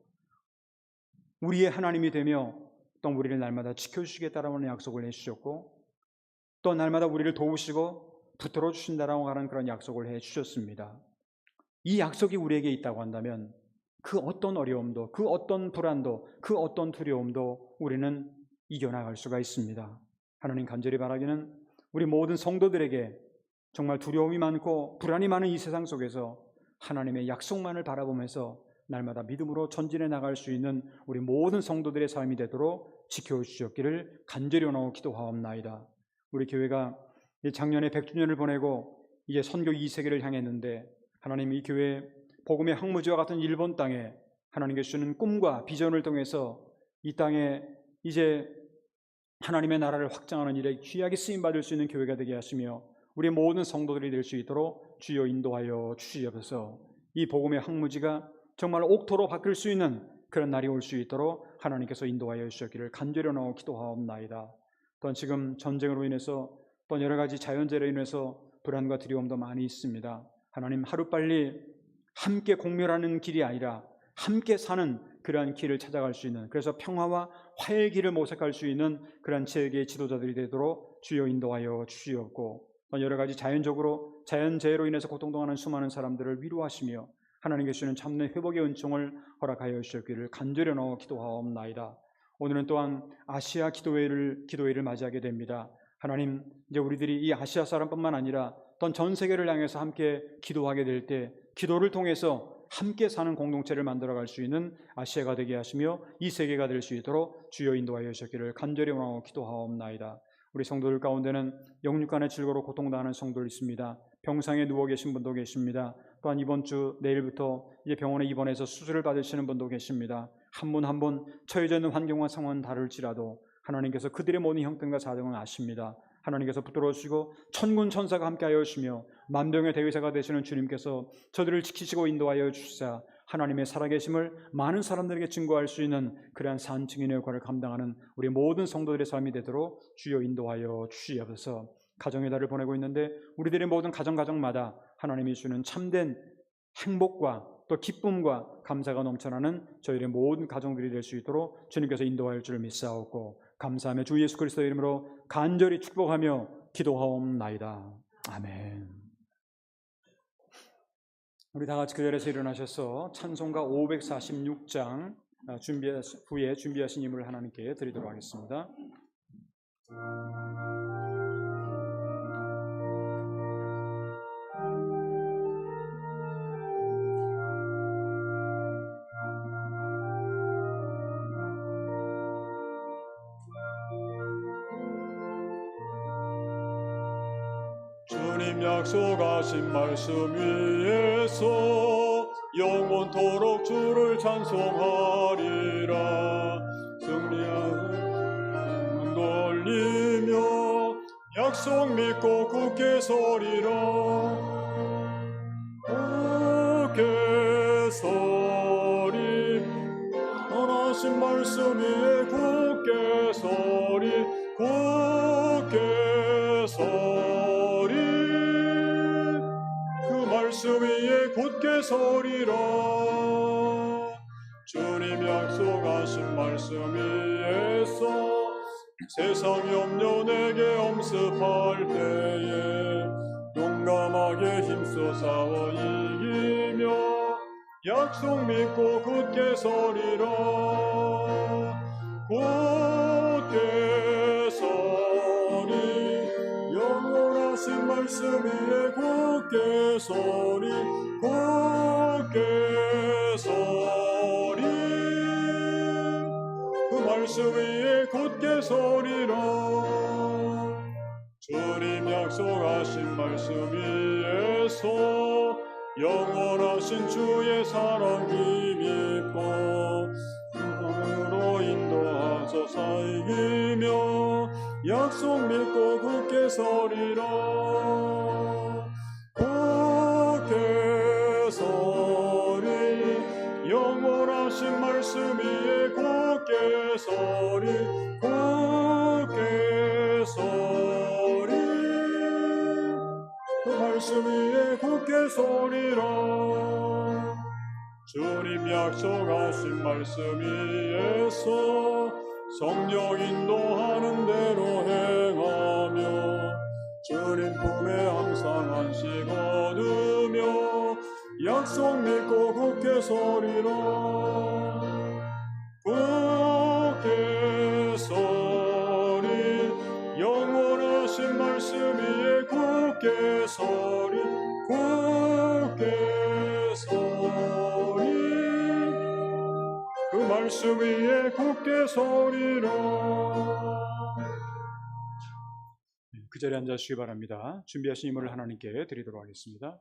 우리의 하나님이 되며 또 우리를 날마다 지켜주시겠다고 하는 약속을 해주셨고 또 날마다 우리를 도우시고 붙들어 주신다라고 하는 그런 약속을 해주셨습니다. 이 약속이 우리에게 있다고 한다면 그 어떤 어려움도, 그 어떤 불안도, 그 어떤 두려움도 우리는 이겨나갈 수가 있습니다. 하나님, 간절히 바라기는 우리 모든 성도들에게 정말 두려움이 많고 불안이 많은 이 세상 속에서 하나님의 약속만을 바라보면서 날마다 믿음으로 전진해 나갈 수 있는 우리 모든 성도들의 삶이 되도록 지켜주셨기를 간절히 원하고 기도하옵나이다. 우리 교회가 작년에 100주년을 보내고 이제 선교 2세기를 향했는데 하나님 이 교회 복음의 항무지와 같은 일본 땅에 하나님께 주시는 꿈과 비전을 통해서 이 땅에 이제 하나님의 나라를 확장하는 일에 귀하게 쓰임받을 수 있는 교회가 되게 하시며 우리 모든 성도들이 될 수 있도록 주여 인도하여 주시옵소서. 이 복음의 항무지가 정말 옥토로 바뀔 수 있는 그런 날이 올 수 있도록 하나님께서 인도하여 주셨기를 간절히 원하고 기도하옵나이다. 또한 지금 전쟁으로 인해서 또 여러 가지 자연재해로 인해서 불안과 두려움도 많이 있습니다. 하나님 하루빨리 함께 공멸하는 길이 아니라 함께 사는 그러한 길을 찾아갈 수 있는, 그래서 평화와 화해의 길을 모색할 수 있는 그러한 세계의 지도자들이 되도록 주여 인도하여 주시옵고, 여러 가지 자연재해로 인해서 고통당하는 수많은 사람들을 위로하시며 하나님께 주시는 참된 회복의 은총을 허락하여 주셨기를 간절히 원하고 기도하옵나이다. 오늘은 또한 아시아 기도회를 맞이하게 됩니다. 하나님, 이제 우리들이 이 아시아 사람뿐만 아니라 또한 전 세계를 향해서 함께 기도하게 될 때 기도를 통해서 함께 사는 공동체를 만들어갈 수 있는 아시아가 되게 하시며 이 세계가 될 수 있도록 주여 인도하여 주셨기를 간절히 원하고 기도하옵나이다. 우리 성도들 가운데는 영육간의 질고로 고통당하는 성도들 있습니다. 병상에 누워 계신 분도 계십니다. 또한 이번 주 내일부터 이제 병원에 입원해서 수술을 받으시는 분도 계십니다. 한 분 한 분 처해져 있는 환경과 상황은 다를지라도 하나님께서 그들의 모든 형편과 사정은 아십니다. 하나님께서 붙들어 주시고 천군 천사가 함께하여 주시며 만병의 대의사가 되시는 주님께서 저들을 지키시고 인도하여 주시사 하나님의 살아계심을 많은 사람들에게 증거할 수 있는 그러한 산 증인의 역할을 감당하는 우리 모든 성도들의 삶이 되도록 주여 인도하여 주시옵소서. 가정의 달을 보내고 있는데 우리들의 모든 가정마다 하나님이 주는 참된 행복과 또 기쁨과 감사가 넘쳐나는 저희의 모든 가정들이 될 수 있도록 주님께서 인도할 줄을 믿사옵고 감사하며 주 예수 그리스도의 이름으로 간절히 축복하며 기도하옵나이다. 아멘. 우리 다 같이 그 자리에서 일어나셔서 찬송가 546장 후에 준비하신 예물을 하나님께 드리도록 하겠습니다. 주님 약속하신 말씀 위에서 영원토록 주를 찬송하리라. 승리하는 돌리며 약속 믿고 굳게 서리라. 굳게 서리 원하신 말씀 위에 굳게 서리 굳게 서리 그 말씀 위에 굳게 서리라. 주님 약속하신 말씀 위에서 세상 염려 내게 엄습할 때에 용감하게 힘써 싸워 이기며 약속 믿고 굳게 서리라. 굳게 서리 영원하신 말씀 위에 굳게 서리 굳게 서리 그 말씀 위에 굳게 서리라. 주님 약속하신 말씀 위에서 영원하신 주의 사랑 힘입고 으로 인도하소서 이기며 약속 믿고 굳게 서리라. 굳게 서리 영원하신 말씀 위에 굳게 서리 굳게 서리 그 말씀 위에 굳게 서리라. 주님 약속하신 말씀 위에서 성령 인도하는 대로 행하며 주님 품에 항상 안식 얻으며 약속 믿고 굳게 서리라. 굳게 서리 영원하신 말씀 굳게 서리 굳게 서리 그 말씀 위에 굳게 서리라. 그 자리에 앉아주시기 바랍니다. 준비하신 인물을 하나님께 드리도록 하겠습니다.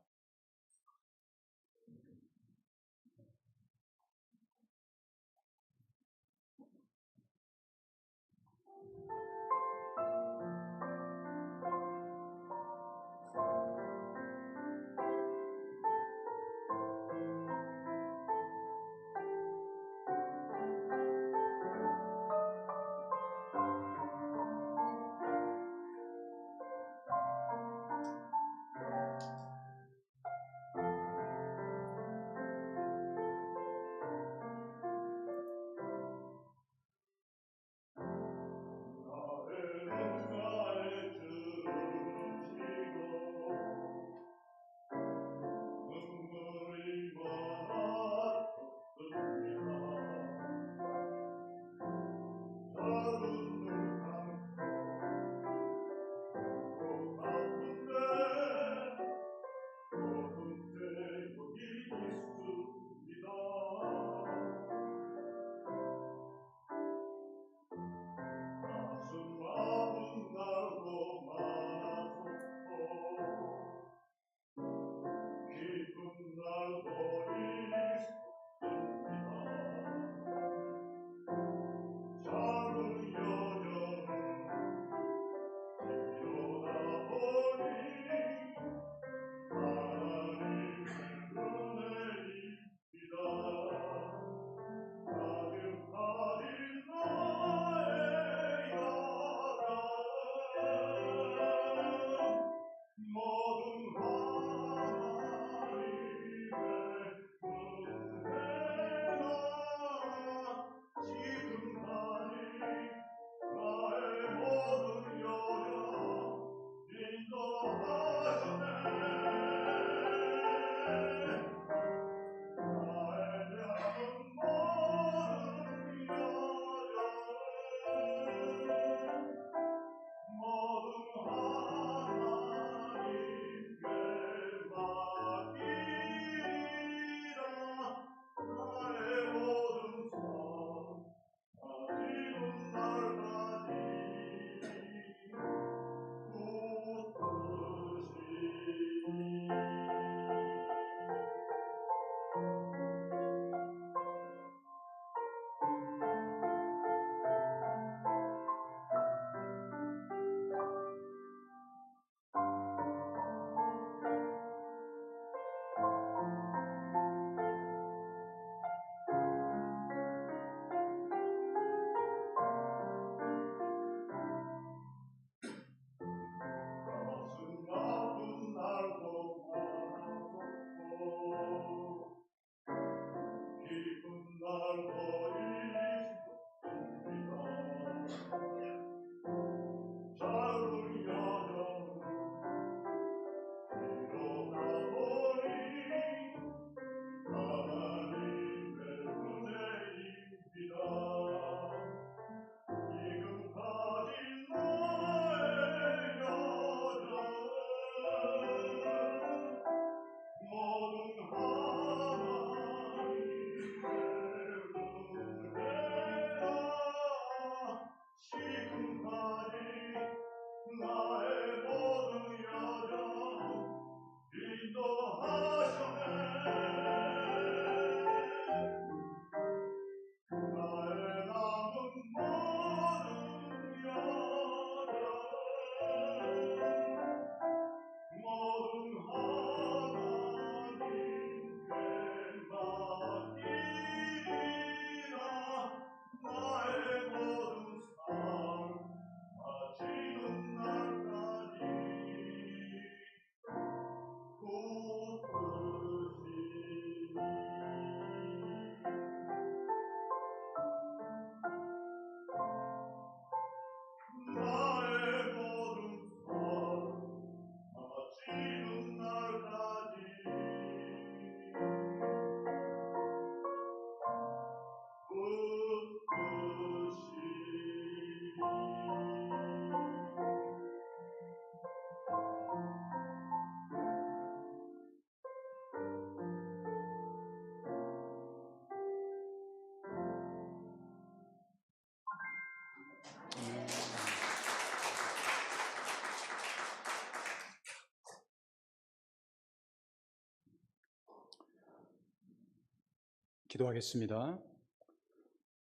기도하겠습니다.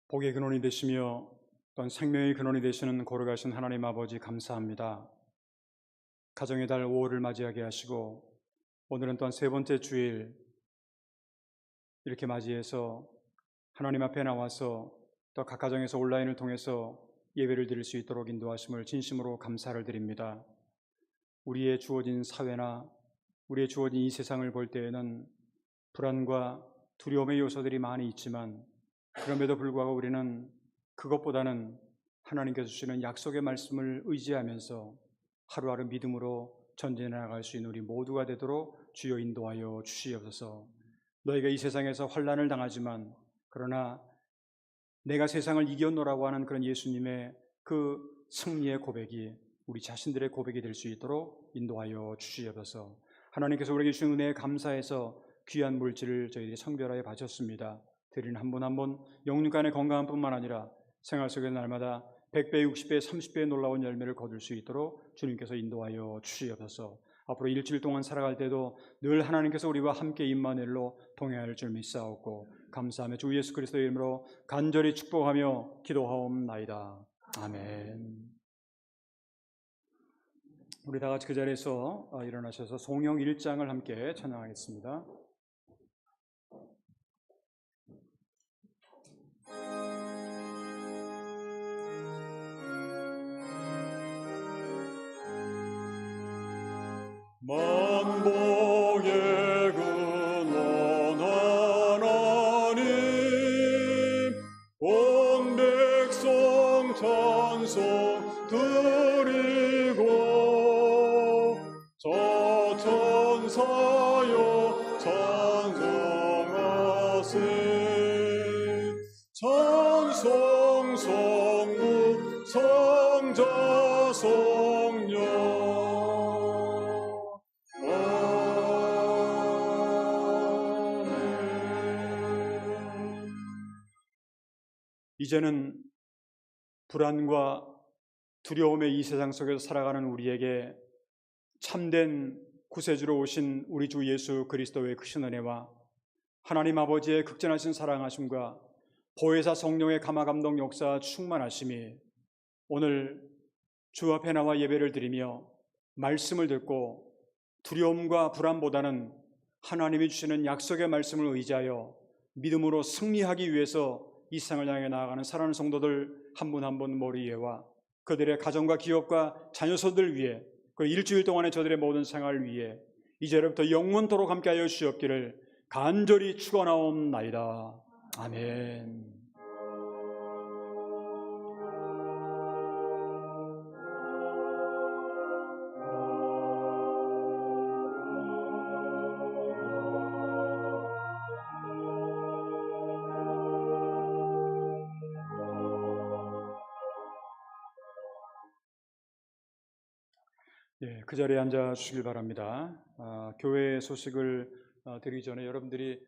복의 근원이 되시며 또한 생명의 근원이 되시는 거룩하신 하나님 아버지 감사합니다. 가정의 달 5월을 맞이하게 하시고 오늘은 또한 세 번째 주일 이렇게 맞이해서 하나님 앞에 나와서 또 각 가정에서 온라인을 통해서 예배를 드릴 수 있도록 인도하심을 진심으로 감사를 드립니다. 우리의 주어진 사회나 우리의 주어진 이 세상을 볼 때에는 불안과 두려움의 요소들이 많이 있지만 그럼에도 불구하고 우리는 그것보다는 하나님께서 주시는 약속의 말씀을 의지하면서 하루하루 믿음으로 전진해 나갈 수 있는 우리 모두가 되도록 주여 인도하여 주시옵소서. 너희가 이 세상에서 환난을 당하지만 그러나 내가 세상을 이겼노라고 하는 그런 예수님의 그 승리의 고백이 우리 자신들의 고백이 될 수 있도록 인도하여 주시옵소서. 하나님께서 우리에게 주신 은혜에 감사해서 귀한 물질을 저희들이 성별하여 바쳤습니다. 드리는 한 분 한 분 영육간의 건강한 뿐만 아니라 생활 속에 날마다 100배, 60배, 30배의 놀라운 열매를 거둘 수 있도록 주님께서 인도하여 주시옵소서. 앞으로 일주일 동안 살아갈 때도 늘 하나님께서 우리와 함께 임마누엘로 동행할 줄 믿사옵고 감사하며 주 예수 그리스도의 이름으로 간절히 축복하며 기도하옵나이다. 아멘. 우리 다 같이 그 자리에서 일어나셔서 송영 1장을 함께 찬양하겠습니다. 만복의 근원 하나님 온 백성 찬송 드리고 저 천사여 찬송하세 찬송 성부 성자 성령 이제는 불안과 두려움의 이 세상 속에서 살아가는 우리에게 참된 구세주로 오신 우리 주 예수 그리스도의 크신 은혜와 하나님 아버지의 극진하신 사랑하심과 보혜사 성령의 감화감동 역사 충만하심이 오늘 주 앞에 나와 예배를 드리며 말씀을 듣고 두려움과 불안보다는 하나님이 주시는 약속의 말씀을 의지하여 믿음으로 승리하기 위해서 이 세상을 향해 나아가는 사랑하는 성도들 한 분 한 분 머리에와 그들의 가정과 기업과 자녀서들 위해 그 일주일 동안의 저들의 모든 생활을 위해 이제부터 영원토록 함께하여 주시옵기를 간절히 축원하옵나이다. 아멘. 예, 그 자리에 앉아 주시길 바랍니다. 교회 소식을 드리기 전에 여러분들이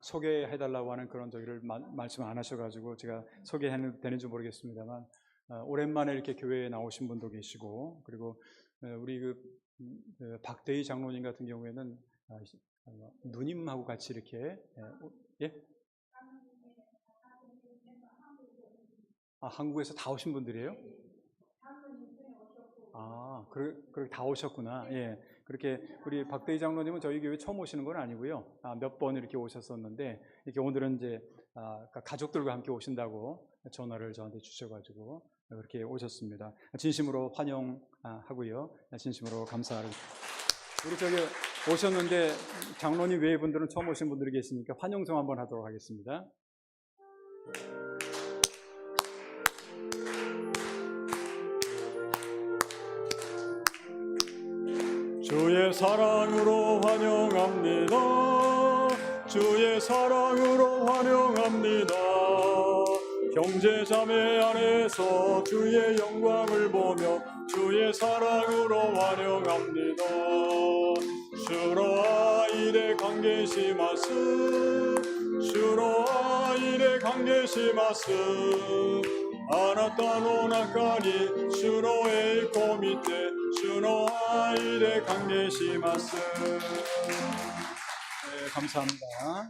소개해달라고 하는 그런 저기를 말씀 안 하셔가지고 제가 소개해도 되는지 모르겠습니다만 오랜만에 이렇게 교회에 나오신 분도 계시고 그리고 우리 박대희 장로님 같은 경우에는 누님하고 같이 이렇게 한국에서 다 오신 분들이에요? 그렇게 다 오셨구나. 예, 그렇게 우리 박대희 장로님은 저희 교회 처음 오시는 건 아니고요. 몇 번 이렇게 오셨었는데 이렇게 오늘은 이제 가족들과 함께 오신다고 전화를 저한테 주셔가지고 그렇게 오셨습니다. 진심으로 환영하고요. 진심으로 감사합니다. 우리 저기 오셨는데 장로님 외의 분들은 처음 오신 분들이 계시니까 환영성 한번 하도록 하겠습니다. 주의 사랑으로 환영합니다. 주의 사랑으로 환영합니다. 형제 자매 안에서 주의 영광을 보며 주의 사랑으로 환영합니다. 주로 아이레 관계시마스 주로 아이레 관계시마스 아나타 노中に主の栄光見て主の愛で歓迎します。 감사합니다.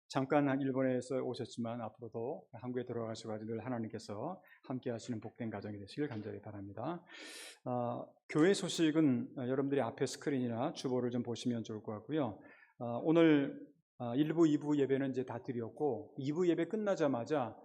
잠깐 일본에서 오셨지만 앞으로도 한국에 들어가셔서 늘 하나님께서 함께 하시는 복된 가정이 되시길 간절히 바랍니다. 교회 소식은 여러분들이 앞에 스크린이나 주보를 좀 보시면 좋을 것 같고요. 오늘 1부, 2부 예배는 이제 다 드렸고 2부 예배 끝나자마자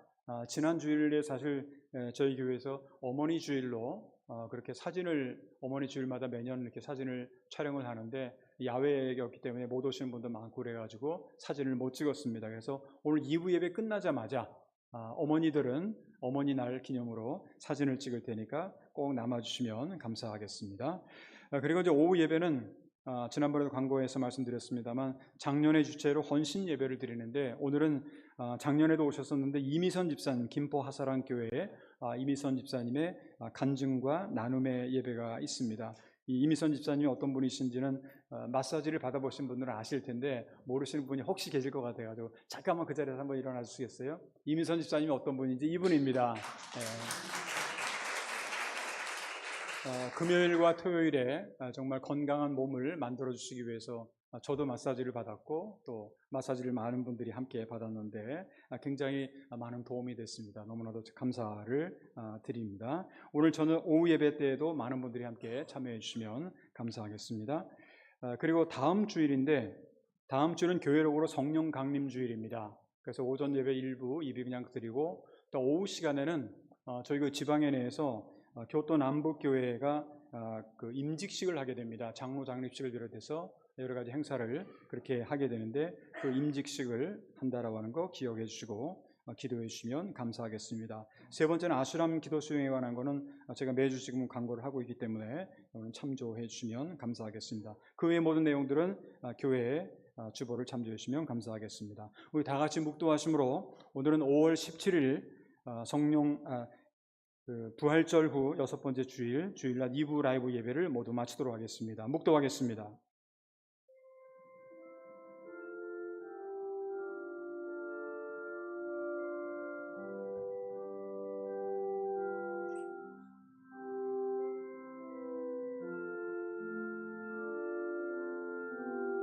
지난 주일에 사실 저희 교회에서 어머니 주일로 그렇게 사진을 어머니 주일마다 매년 이렇게 사진을 촬영을 하는데 야외였기 때문에 못 오시는 분도 많고 그래가지고 사진을 못 찍었습니다. 그래서 오늘 2부 예배 끝나자마자 어머니들은 어머니날 기념으로 사진을 찍을 테니까 꼭 남아주시면 감사하겠습니다. 그리고 이제 오후 예배는 지난번에도 광고에서 말씀드렸습니다만 작년의 주체로 헌신 예배를 드리는데 오늘은 작년에도 오셨었는데 이미선 집사님, 김포 하사랑 교회에 이미선 집사님의 간증과 나눔의 예배가 있습니다. 이 이미선 집사님이 어떤 분이신지는 마사지를 받아보신 분들은 아실 텐데 모르시는 분이 혹시 계실 것 같아가지고 잠깐만 그 자리에서 한번 일어나 주시겠어요? 이미선 집사님이 어떤 분인지 이분입니다. 금요일과 토요일에 정말 건강한 몸을 만들어 주시기 위해서 저도 마사지를 받았고 또 마사지를 많은 분들이 함께 받았는데 굉장히 많은 도움이 됐습니다. 너무나도 감사를 드립니다. 오늘 저는 오후 예배 때에도 많은 분들이 함께 참여해 주시면 감사하겠습니다. 그리고 다음 주일인데 다음 주는 교회록으로 성령 강림 주일입니다. 그래서 오전 예배 1부, 2부 그냥 드리고 또 오후 시간에는 저희 그 지방에 내에서 교토 남북교회가 그 임직식을 하게 됩니다. 장로 장립식을 비롯해서 여러 가지 행사를 그렇게 하게 되는데 그 임직식을 한다라고 하는 거 기억해 주시고 기도해 주시면 감사하겠습니다. 세 번째는 아수람 기도 수행에 관한 거는 제가 매주 지금 광고를 하고 있기 때문에 오늘 참조해 주시면 감사하겠습니다. 그 외의 모든 내용들은 교회의 주보를 참조해 주시면 감사하겠습니다. 우리 다 같이 묵도하심으로 오늘은 5월 17일 성령 부활절 후 6번째 주일날 2부 라이브 예배를 모두 마치도록 하겠습니다. 묵도하겠습니다.